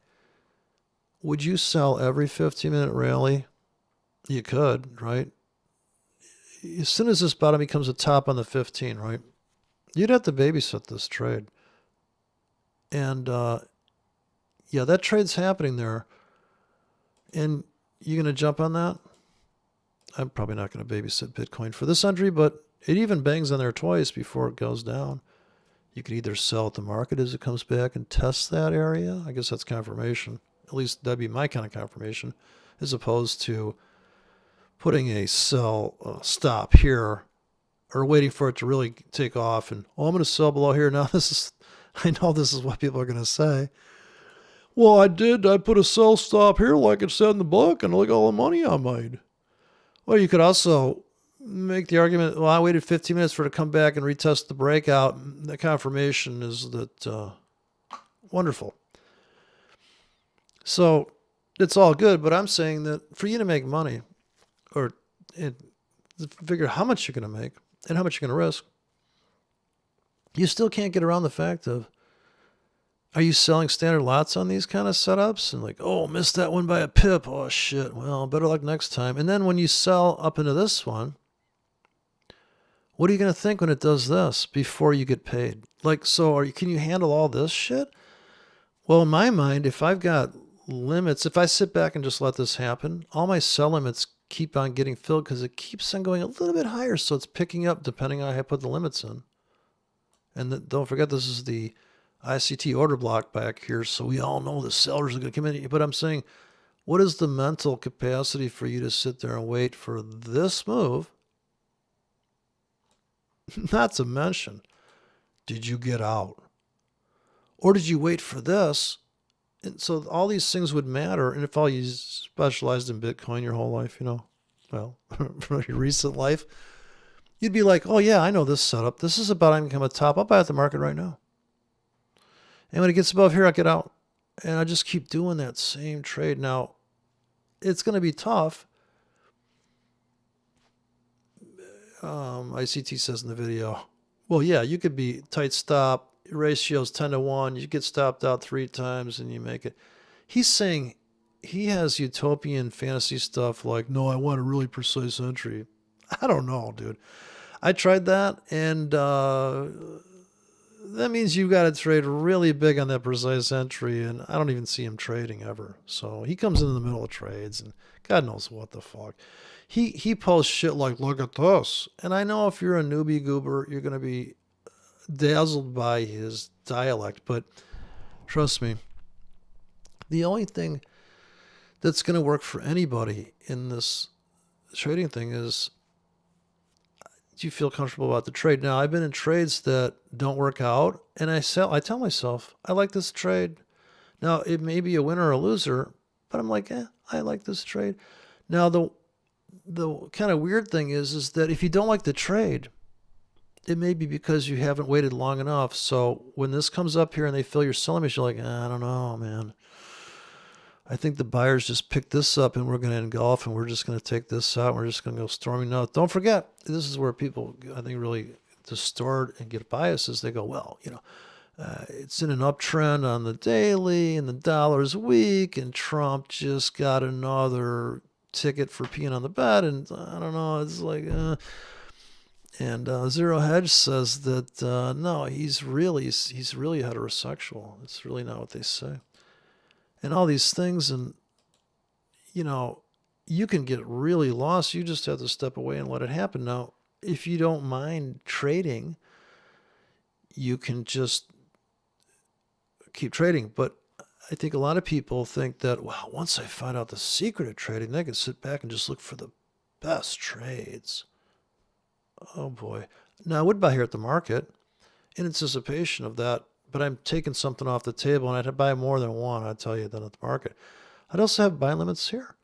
Would you sell every 15-minute rally? You could, right? As soon as this bottom becomes a top on the 15, right? You'd have to babysit this trade. And yeah, that trade's happening there. And you going to jump on that? I'm probably not going to babysit Bitcoin for this entry, but it even bangs on there twice before it goes down. You could either sell at the market as it comes back and test that area. I guess that's confirmation. At least that'd be my kind of confirmation, as opposed to putting a sell stop here or waiting for it to really take off. And, oh, I'm going to sell below here. Now, I know this is what people are going to say. Well, I put a sell stop here like it said in the book, and look at all the money I made. Well, you could also make the argument, well, I waited 15 minutes for it to come back and retest the breakout. The confirmation is that wonderful. So it's all good, but I'm saying that for you to make money, or figure how much you're going to make and how much you're going to risk, you still can't get around the fact of, are you selling standard lots on these kind of setups? And like, oh, missed that one by a pip. Oh, shit. Well, better luck next time. And then when you sell up into this one, what are you going to think when it does this before you get paid? Like, so can you handle all this shit? Well, in my mind, if I've got limits, if I sit back and just let this happen, all my sell limits keep on getting filled because it keeps on going a little bit higher. So it's picking up depending on how I put the limits in. And don't forget, this is the ICT order block back here, so we all know the sellers are going to come in. But I'm saying, what is the mental capacity for you to sit there and wait for this move? Not to mention, did you get out? Or did you wait for this? And so all these things would matter. And if all you specialized in Bitcoin your whole life, well, for your recent life, you'd be like, oh yeah, I know this setup. This is about to become a top. I'll buy at the market right now. And when it gets above here, I get out. And I just keep doing that same trade. Now, it's going to be tough. ICT says in the video, well, yeah, you could be tight stop. Ratio's 10 to 1. You get stopped out 3 times and you make it. He's saying he has utopian fantasy stuff like, no, I want a really precise entry. I don't know, dude. I tried that, and that means you've got to trade really big on that precise entry, and I don't even see him trading ever. So he comes in the middle of trades, and God knows what the fuck. He posts shit like, look at this. And I know if you're a newbie goober, you're going to be dazzled by his dialect, but trust me, the only thing that's going to work for anybody in this trading thing is, do you feel comfortable about the trade? Now, I've been in trades that don't work out, and I tell myself, I like this trade. Now, it may be a winner or a loser, but I'm like, I like this trade. Now, the kind of weird thing is that if you don't like the trade, it may be because you haven't waited long enough. So when this comes up here and they fill your selling machine, you're like, I don't know, man. I think the buyers just picked this up and we're going to engulf and we're just going to take this out. And we're just going to go storming. No, don't forget, this is where people, I think, really distort and get biases. They go, well, it's in an uptrend on the daily and the dollar's weak and Trump just got another ticket for peeing on the bed. And I don't know, it's like, and Zero Hedge says that, no, he's really heterosexual. It's really not what they say. And all these things, and, you can get really lost. You just have to step away and let it happen. Now, if you don't mind trading, you can just keep trading. But I think a lot of people think that, well, once I find out the secret of trading, they can sit back and just look for the best trades. Oh, boy. Now, I would buy here at the market in anticipation of that, but I'm taking something off the table, and I'd buy more than one, I'd tell you, than at the market. I'd also have buy limits here.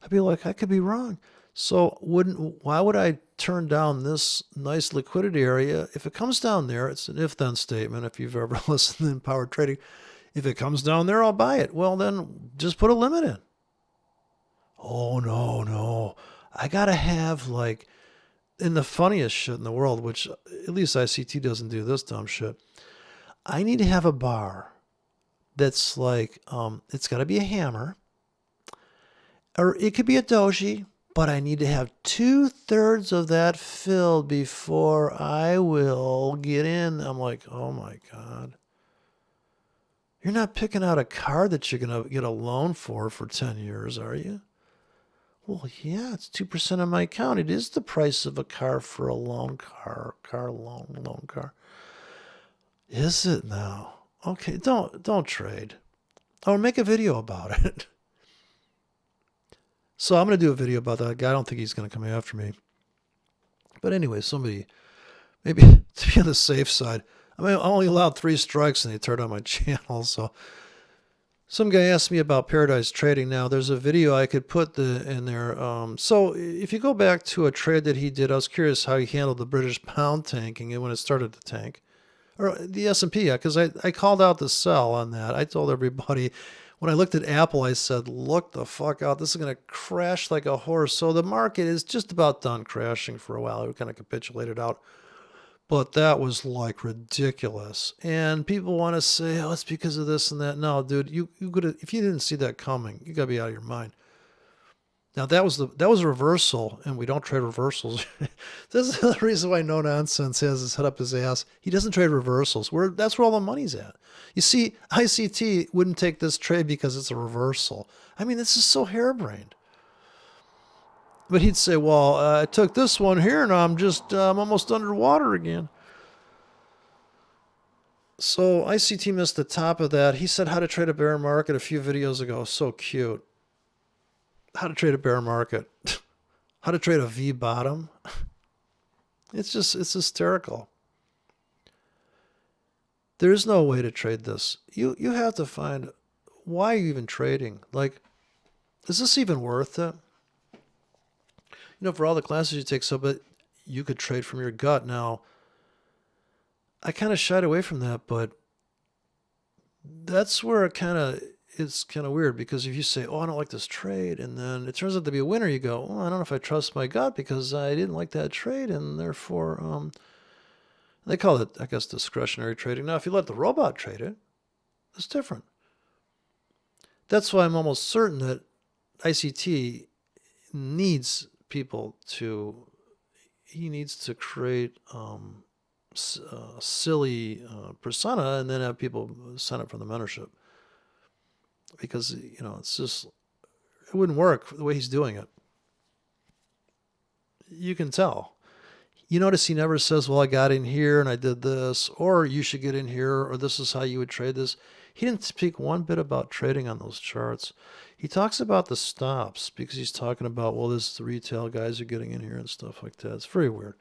I'd be like, I could be wrong. So why would I turn down this nice liquidity area? If it comes down there, it's an if-then statement, if you've ever listened in power trading. If it comes down there, I'll buy it. Well, then just put a limit in. Oh, no. I got to have, like, in the funniest shit in the world, which at least ICT doesn't do this dumb shit. I need to have a bar that's like, it's got to be a hammer, or it could be a doji, but I need to have 2/3 of that filled before I will get in. I'm like, oh my God. You're not picking out a car that you're going to get a loan for 10 years, are you? Well, yeah, it's 2% of my account. It is the price of a car for a loan car, loan car. Is it now? Okay, don't trade. Or make a video about it. So I'm going to do a video about that guy. I don't think he's going to come after me. But anyway, somebody, maybe to be on the safe side, I mean, I only allowed 3 strikes and they turned on my channel. So some guy asked me about Paradise Trading. Now, there's a video I could put in there. So if you go back to a trade that he did, I was curious how he handled the British pound tanking and when it started to tank. Or the S&P, because I called out the sell on that. I told everybody, when I looked at Apple, I said, look the fuck out. This is going to crash like a horse. So the market is just about done crashing for a while. It kind of capitulated out. But that was like ridiculous. And people want to say, oh, it's because of this and that. No, dude, you could, if you didn't see that coming, you got to be out of your mind. Now, that was a reversal, and we don't trade reversals. This is the reason why No Nonsense has his head up his ass. He doesn't trade reversals. That's where all the money's at. You see, ICT wouldn't take this trade because it's a reversal. I mean, this is so harebrained. But he'd say, well, I took this one here, and I'm almost underwater again. So ICT missed the top of that. He said how to trade a bear market a few videos ago. So cute. How to trade a bear market, how to trade a V bottom. It's hysterical. There's no way to trade this. You have to find, why are you even trading? Like, is this even worth it? For all the classes you take, but you could trade from your gut. Now, I kind of shied away from that, but that's where it's kind of weird, because if you say, oh, I don't like this trade, and then it turns out to be a winner, you go, oh, I don't know if I trust my gut because I didn't like that trade, and therefore, they call it, I guess, discretionary trading. Now, if you let the robot trade it, it's different. That's why I'm almost certain that ICT needs people to, he needs to create silly persona and then have people sign up for the mentorship. Because, you know, it's just, it wouldn't work the way he's doing it. You can tell. You notice he never says, well, I got in here and I did this, or you should get in here, or this is how you would trade this. He didn't speak one bit about trading on those charts. He talks about the stops because he's talking about, well, this is the retail guys are getting in here and stuff like that. It's very weird.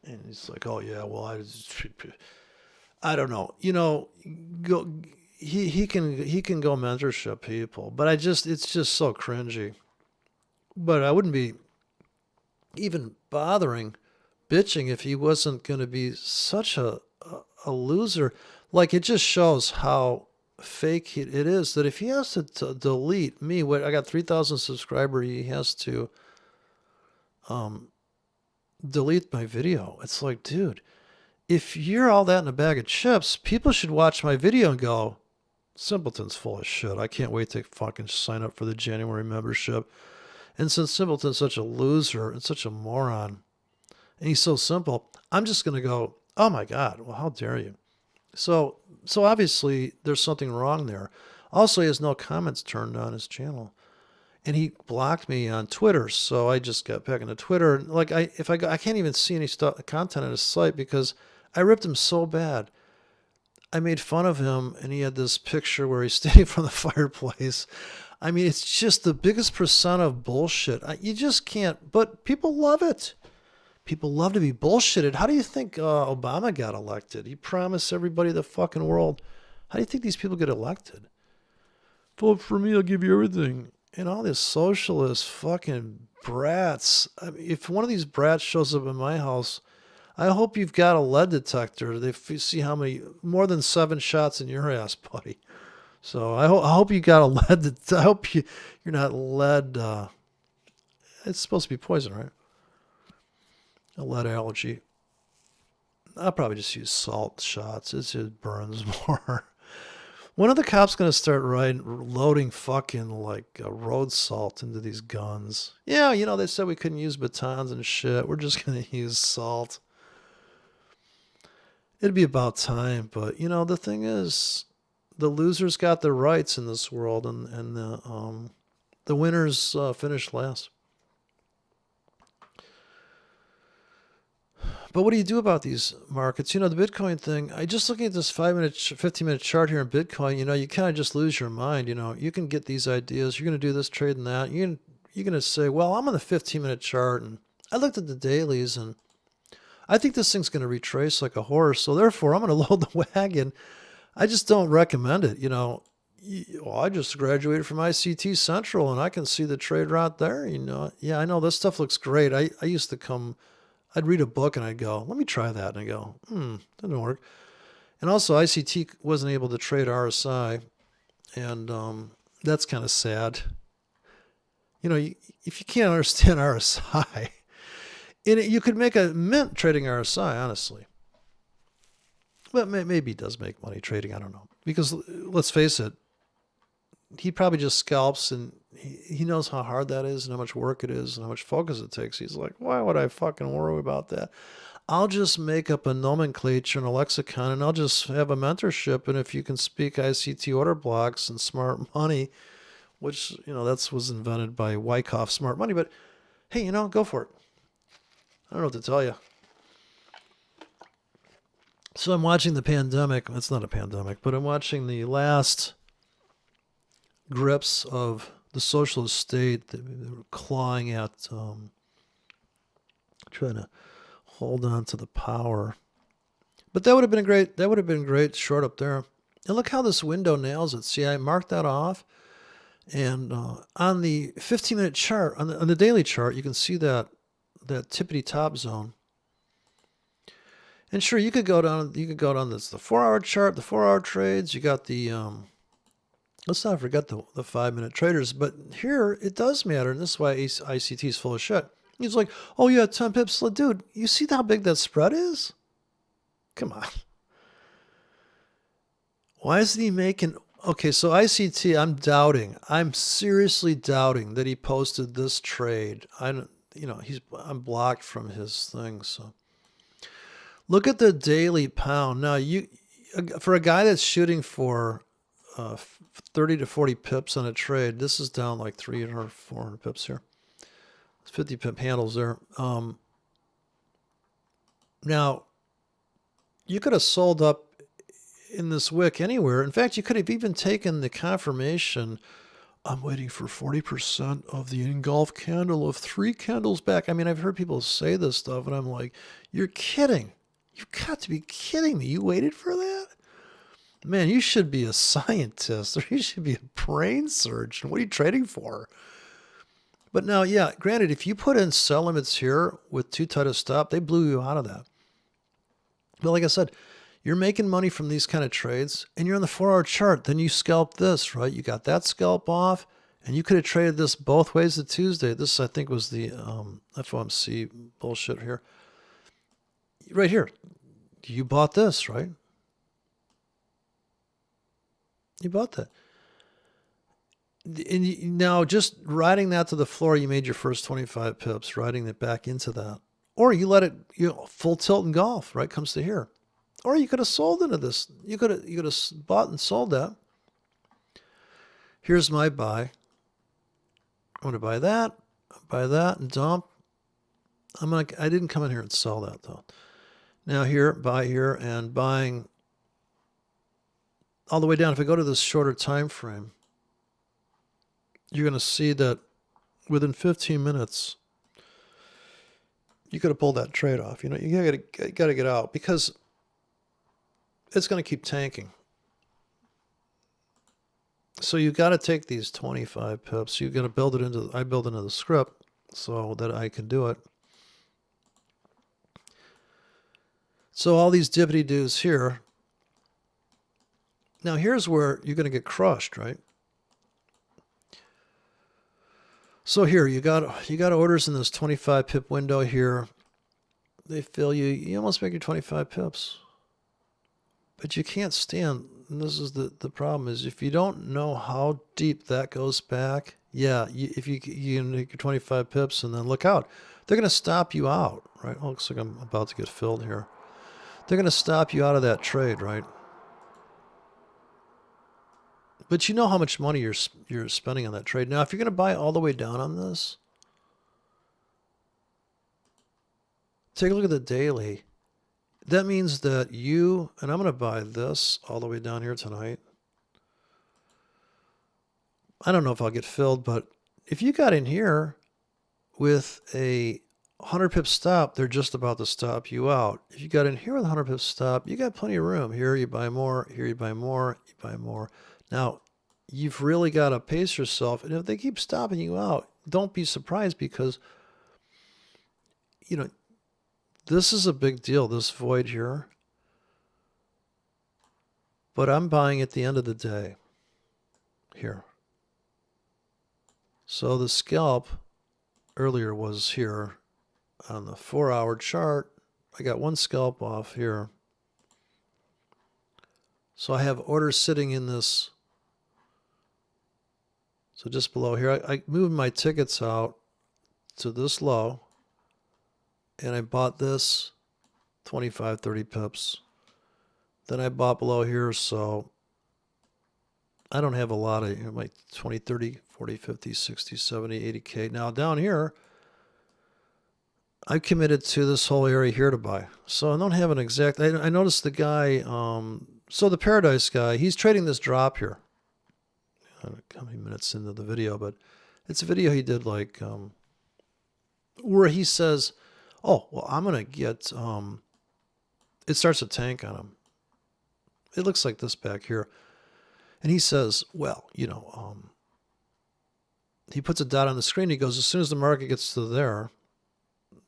And he's like, oh, yeah, well, I don't know. You know, go, he can go mentorship people, but it's just so cringy. But I wouldn't be even bothering bitching if he wasn't going to be such a loser. Like, it just shows how fake it is that if he has to delete me, I got 3,000 subscribers, he has to delete my video. It's like, dude, if you're all that in a bag of chips, people should watch my video and go, Simpleton's full of shit. I can't wait to fucking sign up for the January membership. And since Simpleton's such a loser and such a moron, and he's so simple, I'm just going to go, oh my God, well, how dare you? So obviously there's something wrong there. Also, he has no comments turned on his channel. And he blocked me on Twitter, so I just got back into Twitter. Like, I can't even see any content on his site because I ripped him so bad. I made fun of him, and he had this picture where he's standing from the fireplace. I mean, it's just the biggest persona of bullshit. You just can't, but people love it. People love to be bullshitted. How do you think Obama got elected? He promised everybody the fucking world. How do you think these people get elected? Vote for me, I'll give you everything. And all these socialist fucking brats. I mean, if one of these brats shows up in my house, I hope you've got a lead detector. They see how many, more than 7 shots in your ass, buddy. So I hope you got a lead. I hope you're not lead. It's supposed to be poison, right? A lead allergy. I'll probably just use salt shots. It just burns more. When are the cops going to start loading fucking like road salt into these guns? Yeah, you know, they said we couldn't use batons and shit. We're just going to use salt. It'd be about time. But, you know, the thing is, the losers got their rights in this world, and the winners finished last. But what do you do about these markets? You know, the Bitcoin thing, I just looking at this 15-minute chart here in Bitcoin, you know, you kind of just lose your mind. You know, you can get these ideas. You're going to do this, trade, and that. You're going to say, well, I'm on the 15-minute chart, and I looked at the dailies, and I think this thing's going to retrace like a horse. So therefore, I'm going to load the wagon. I just don't recommend it. You know, I just graduated from ICT Central, and I can see the trade route there. You know, yeah, I know this stuff looks great. I used to come... I'd read a book and I'd go, let me try that. And I go, didn't work. And also ICT wasn't able to trade RSI. And that's kind of sad. You know, if you can't understand RSI, you could make a mint trading RSI, honestly. But maybe he does make money trading. I don't know. Because let's face it, he probably just scalps, and he knows how hard that is and how much work it is and how much focus it takes. He's like, why would I fucking worry about that? I'll just make up a nomenclature and a lexicon, and I'll just have a mentorship. And if you can speak ICT order blocks and smart money, which, you know, was invented by Wyckoff Smart Money. But hey, you know, go for it. I don't know what to tell you. So I'm watching the pandemic. It's not a pandemic, but I'm watching the last grips of the socialist state. They were clawing at, trying to hold on to the power. But that would have been great. That would have been great short up there. And look how this window nails it. See, I marked that off. And on the 15-minute chart, on the daily chart, you can see that tippity top zone. And sure, you could go down this the 4-hour chart, the 4-hour trades. You got the let's not forget the 5-minute traders. But here it does matter, and this is why ICT is full of shit. He's like, oh yeah, 10 pips, dude. You see how big that spread is? Come on. Why isn't he making Okay, so ICT, I'm doubting. I'm seriously doubting that he posted this trade. I don't, I'm blocked from his thing. So look at the daily pound. Now, for a guy that's shooting for 30 to 40 pips on a trade, this is down like 300 or 400 pips here. It's 50 pip handles there. Now, you could have sold up in this wick anywhere. In fact, you could have even taken the confirmation. I'm waiting for 40% of the engulf candle of 3 candles back. I mean, I've heard people say this stuff, and I'm like, you're kidding. You've got to be kidding me. You waited for that? Man, you should be a scientist, or you should be a brain surgeon. What are you trading for? But now, yeah, granted, if you put in sell limits here with too tight a stop, they blew you out of that. But like I said, you're making money from these kind of trades, and you're on the 4-hour chart. Then you scalp this, right? You got that scalp off, and you could have traded this both ways to Tuesday. This, I think, was the FOMC bullshit here. Right here. You bought this, right? You bought that. And now just riding that to the floor, you made your first 25 pips, riding it back into that. Or you let it, full tilt and golf, right? Comes to here. Or you could have sold into this. You could have bought and sold that. Here's my buy. I'm going to buy that, and dump. I didn't come in here and sell that though. Now here, buy here, and buying all the way down. If I go to this shorter time frame, you're going to see that within 15 minutes, you could have pulled that trade off. You got to get out because it's going to keep tanking. So you got to take these 25 pips. You're going to build it into. I build into the script so that I can do it. So all these dippity doos here. Now here's where you're going to get crushed, right? So here you got orders in this 25 pip window here. They fill you. You almost make your 25 pips. But you can't stand, and this is the problem, is if you don't know how deep that goes back, if you make your 25 pips and then look out, they're going to stop you out, right? Oh, looks like I'm about to get filled here. They're going to stop you out of that trade, right? But you know how much money you're spending on that trade. Now, if you're going to buy all the way down on this, take a look at the daily. That means that and I'm going to buy this all the way down here tonight. I don't know if I'll get filled, but if you got in here with a 100 pip stop, they're just about to stop you out. If you got in here with a 100 pip stop, you got plenty of room. Here you buy more, here you buy more, you buy more. Now, you've really got to pace yourself. And if they keep stopping you out, don't be surprised because, this is a big deal, this void here. But I'm buying at the end of the day here. So the scalp earlier was here on the 4-hour chart. I got one scalp off here. So I have orders sitting in this. So just below here, I moved my tickets out to this low. And I bought this 25, 30 pips. Then I bought below here, so I don't have a lot of, like 20, 30, 40, 50, 60, 70, 80K. Now down here, I committed to this whole area here to buy. So I don't have an exact, I noticed the guy, so the Paradise guy, he's trading this drop here. I don't know how many minutes into the video, but it's a video he did like, where he says, oh, well, I'm going to get, it starts to tank on him. It looks like this back here. And he says, well, he puts a dot on the screen. He goes, as soon as the market gets to there,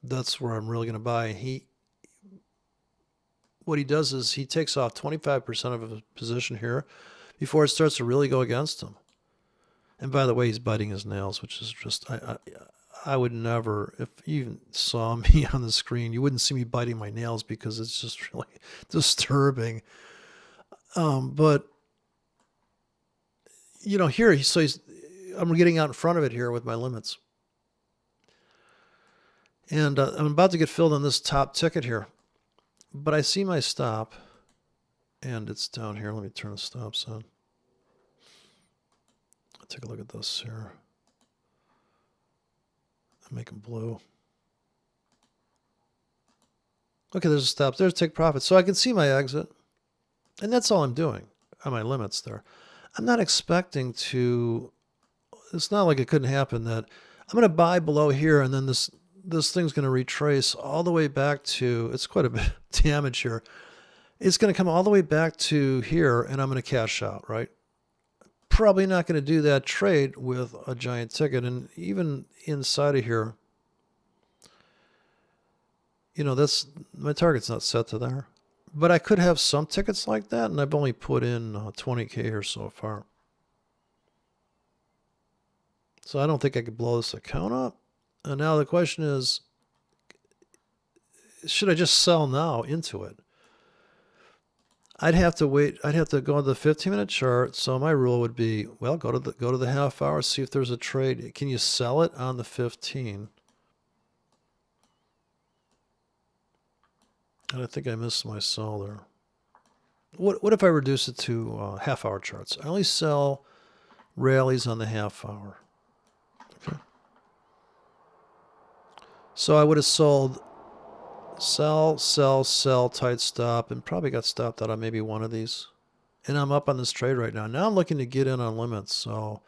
that's where I'm really going to buy. And what he does is he takes off 25% of his position here before it starts to really go against him. And by the way, he's biting his nails, which is just, I would never, if you even saw me on the screen, you wouldn't see me biting my nails because it's just really disturbing. But here, I'm getting out in front of it here with my limits. And I'm about to get filled on this top ticket here. But I see my stop, and it's down here. Let me turn the stops on. I'll take a look at this here. I'll make them blue. Okay, there's a stop. There's take profit. So I can see my exit. And that's all I'm doing on my limits there. I'm not expecting to... It's not like it couldn't happen that I'm going to buy below here, and then this thing's going to retrace all the way back to... It's quite a bit of damage here. It's going to come all the way back to here, and I'm going to cash out, right? Probably not going to do that trade with a giant ticket. And even inside of here, that's my target's not set to there. But I could have some tickets like that, and I've only put in 20K here so far. So I don't think I could blow this account up. And now the question is, should I just sell now into it? I'd have to wait. I'd have to go to the 15-minute chart. So my rule would be, well, go to the half hour, see if there's a trade. Can you sell it on the 15? And I think I missed my sell there. What if I reduce it to half-hour charts? I only sell rallies on the half-hour. Okay. So I would have sold sell, sell, sell, tight stop, and probably got stopped out on maybe one of these. And I'm up on this trade right now. Now I'm looking to get in on limits. So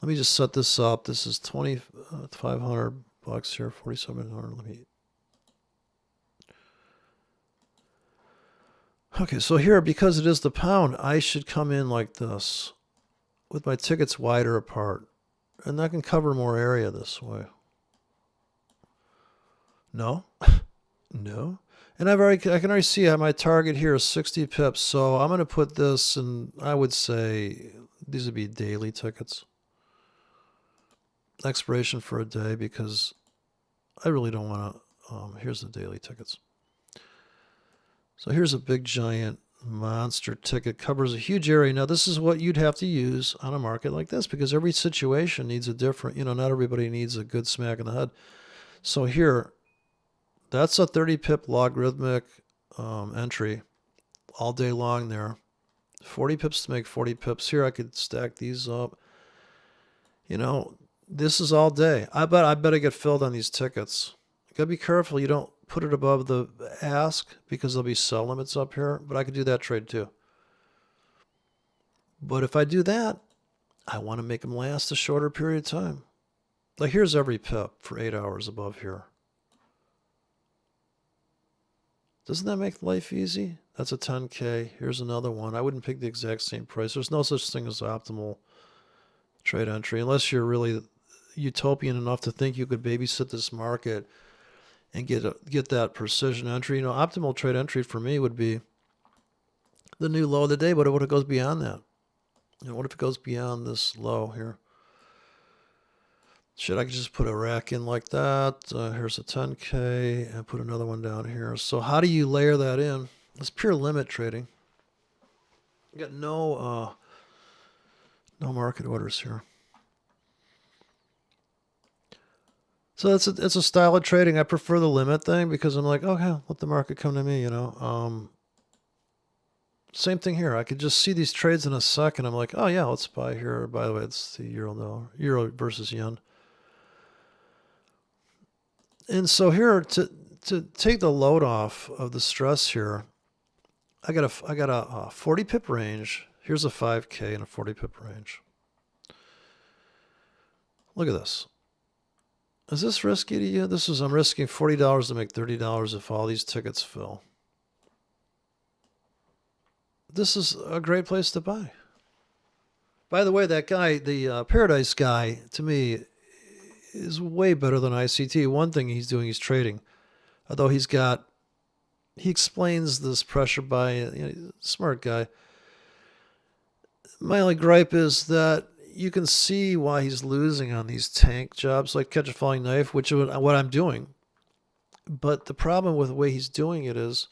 let me just set this up. This is $2,500 here, $4,700. Let me... Okay, so here, because it is the pound, I should come in like this with my tickets wider apart. And I can cover more area this way. No? No. And I can already see how my target here is 60 pips. So I'm going to put this, and I would say these would be daily tickets. Expiration for a day, because I really don't want to... here's the daily tickets. So here's a big giant monster ticket, covers a huge area. Now this is what you'd have to use on a market like this, because every situation needs a different, not everybody needs a good smack in the head. So here, that's a 30 pip logarithmic entry all day long there. 40 pips to make 40 pips. Here I could stack these up. This is all day. I bet I get filled on these tickets. You gotta be careful you don't put it above the ask, because there'll be sell limits up here, but I could do that trade too. But if I do that, I want to make them last a shorter period of time. Like here's every pip for 8 hours above here. Doesn't that make life easy? That's a 10K. Here's another one. I wouldn't pick the exact same price. There's no such thing as optimal trade entry, unless you're really utopian enough to think you could babysit this market and get that precision entry. Optimal trade entry for me would be the new low of the day, but what if it goes beyond that? What if it goes beyond this low here? Should I just put a rack in like that? Here's a 10K and put another one down here. So how do you layer that in? It's pure limit trading. You got no market orders here. So it's a style of trading. I prefer the limit thing because I'm like, okay, let the market come to me, Same thing here. I could just see these trades in a second. I'm like, oh yeah, let's buy here. By the way, it's the euro versus yen. And so here to take the load off of the stress here, I got a 40 pip range. Here's a 5K and a 40 pip range. Look at this. Is this risky to you? I'm risking $40 to make $30 if all these tickets fill. This is a great place to buy. By the way, that guy, the Paradise guy, to me, is way better than ICT. One thing he's doing, he's trading. Although he explains this pressure buy, smart guy. My only gripe is that you can see why he's losing on these tank jobs like catch a falling knife, which is what I'm doing. But the problem with the way he's doing it is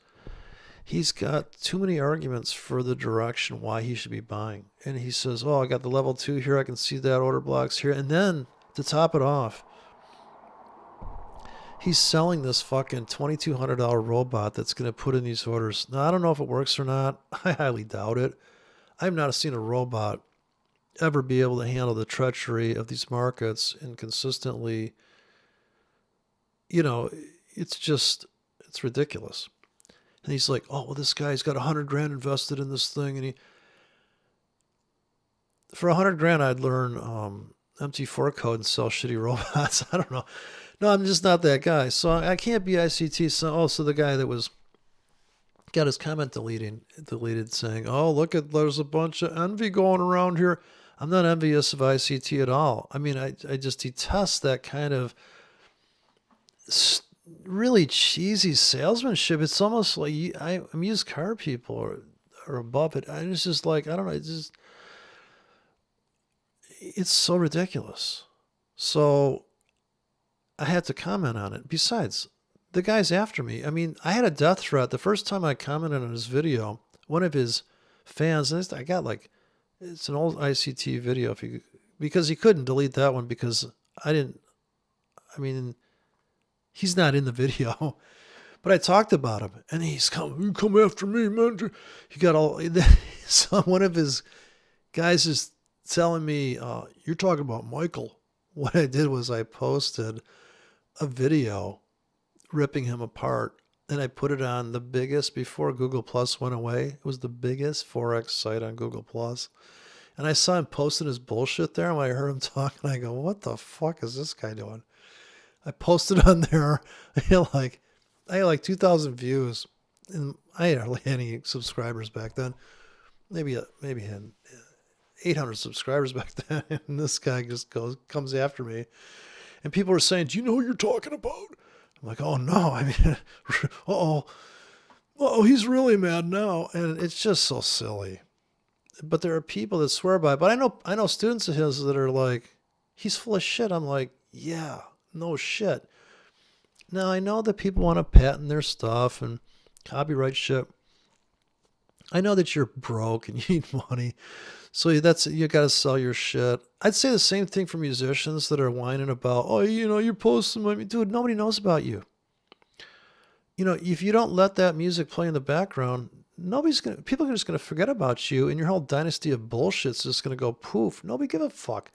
He's got too many arguments for the direction why he should be buying. And he says, oh, I got the level 2 here. I can see that order blocks here. And then to top it off, he's selling this fucking $2,200 robot that's going to put in these orders. Now, I don't know if it works or not. I highly doubt it. I've not seen a robot ever be able to handle the treachery of these markets and consistently, it's ridiculous. And he's like, oh, well, this guy's got $100,000 invested in this thing. And for $100,000, I'd learn MT4 code and sell shitty robots. I don't know. No, I'm just not that guy. So I can't be ICT. So the guy that got his comment deleted saying, oh, look there's a bunch of envy going around here. I'm not envious of ICT at all. I mean, I just detest that kind of really cheesy salesmanship. It's almost like I'm used car people or above it. It's just like, I don't know. It's so ridiculous. So I had to comment on it. Besides, the guy's after me. I mean, I had a death threat. The first time I commented on his video, one of his fans, and I got like, it's an old ICT video because he couldn't delete that one because he's not in the video, but I talked about him and he's you come after me, man. He got all, so one of his guys is telling me, you're talking about Michael. What I did was I posted a video ripping him apart and I put it on the biggest, before Google Plus went away, it was the biggest forex site on Google Plus. And I saw him posting his bullshit there. And when I heard him talking, I go, what the fuck is this guy doing? I posted on there. I had like 2,000 views. And I had hardly any subscribers back then. Maybe had 800 subscribers back then. And this guy just comes after me. And people are saying, do you know who you're talking about? I'm like, oh no. I mean, he's really mad now. And it's just so silly. But there are people that swear by it. But I know students of his that are like, he's full of shit. I'm like, yeah, no shit. Now, I know that people want to patent their stuff and copyright shit. I know that you're broke and you need money. So you got to sell your shit. I'd say the same thing for musicians that are whining about, oh, you're posting money. Dude, nobody knows about you. If you don't let that music play in the background, people are just going to forget about you, and your whole dynasty of bullshit's just going to go poof. Nobody give a fuck.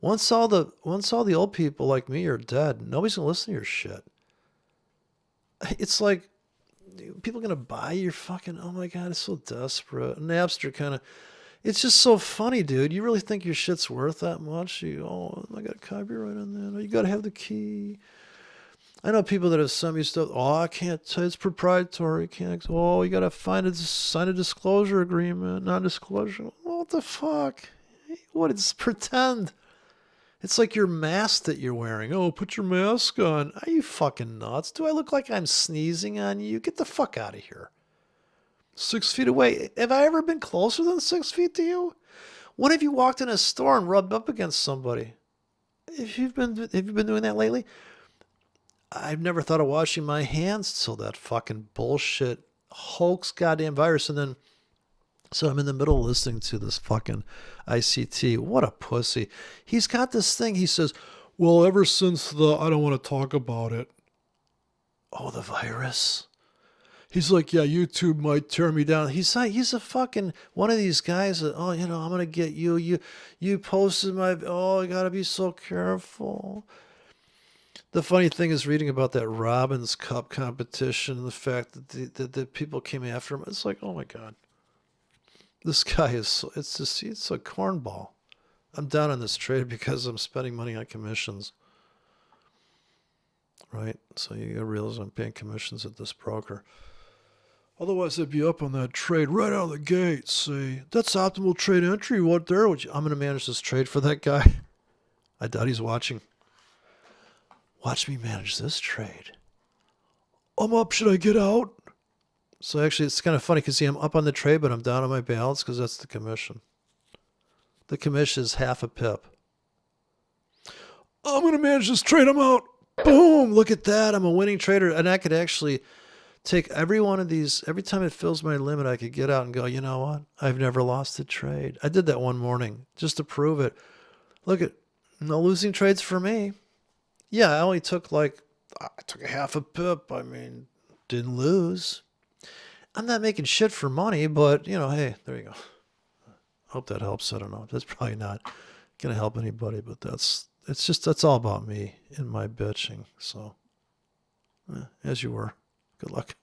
Once all the old people like me are dead, nobody's going to listen to your shit. It's like, people are going to buy your fucking, oh my God, it's so desperate. Napster kind of, it's just so funny, dude. You really think your shit's worth that much? I got copyright on that. Oh, you got to have the key. I know people that have sent me stuff. Oh, I can't say it's proprietary. Can't. Oh, you got to sign a disclosure agreement, non-disclosure. What the fuck? What? It's pretend. It's like your mask that you're wearing. Oh, put your mask on. Are you fucking nuts? Do I look like I'm sneezing on you? Get the fuck out of here. 6 feet away. Have I ever been closer than 6 feet to you? When have you walked in a store and rubbed up against somebody? Have you been doing that lately? I've never thought of washing my hands till that fucking bullshit hoax goddamn virus. And then, so I'm in the middle of listening to this fucking ICT. What a pussy. He's got this thing. He says, well, ever since I don't want to talk about it. Oh, the virus. He's like, yeah, YouTube might tear me down. He's a fucking one of these guys that, I'm going to get you. You posted my, I got to be so careful. The funny thing is reading about that Robbins Cup competition and the fact that the people came after him. It's like, oh my God. This guy it's a cornball. I'm down on this trade because I'm spending money on commissions. Right? So you gotta realize I'm paying commissions at this broker. Otherwise, I'd be up on that trade right out of the gate. See, that's optimal trade entry. I'm going to manage this trade for that guy. I doubt he's watching. Watch me manage this trade. I'm up. Should I get out? So actually, it's kind of funny because I'm up on the trade, but I'm down on my balance because that's the commission. The commission is half a pip. I'm going to manage this trade. I'm out. Boom. Look at that. I'm a winning trader. And I could actually take every one of these, every time it fills my limit, I could get out and go, you know what? I've never lost a trade. I did that one morning just to prove it. Look at, no losing trades for me. Yeah, I only took I took a half a pip. I mean, didn't lose. I'm not making shit for money, but, hey, there you go. Hope that helps. I don't know. That's probably not going to help anybody, but that's all about me and my bitching. So, as you were. Good luck.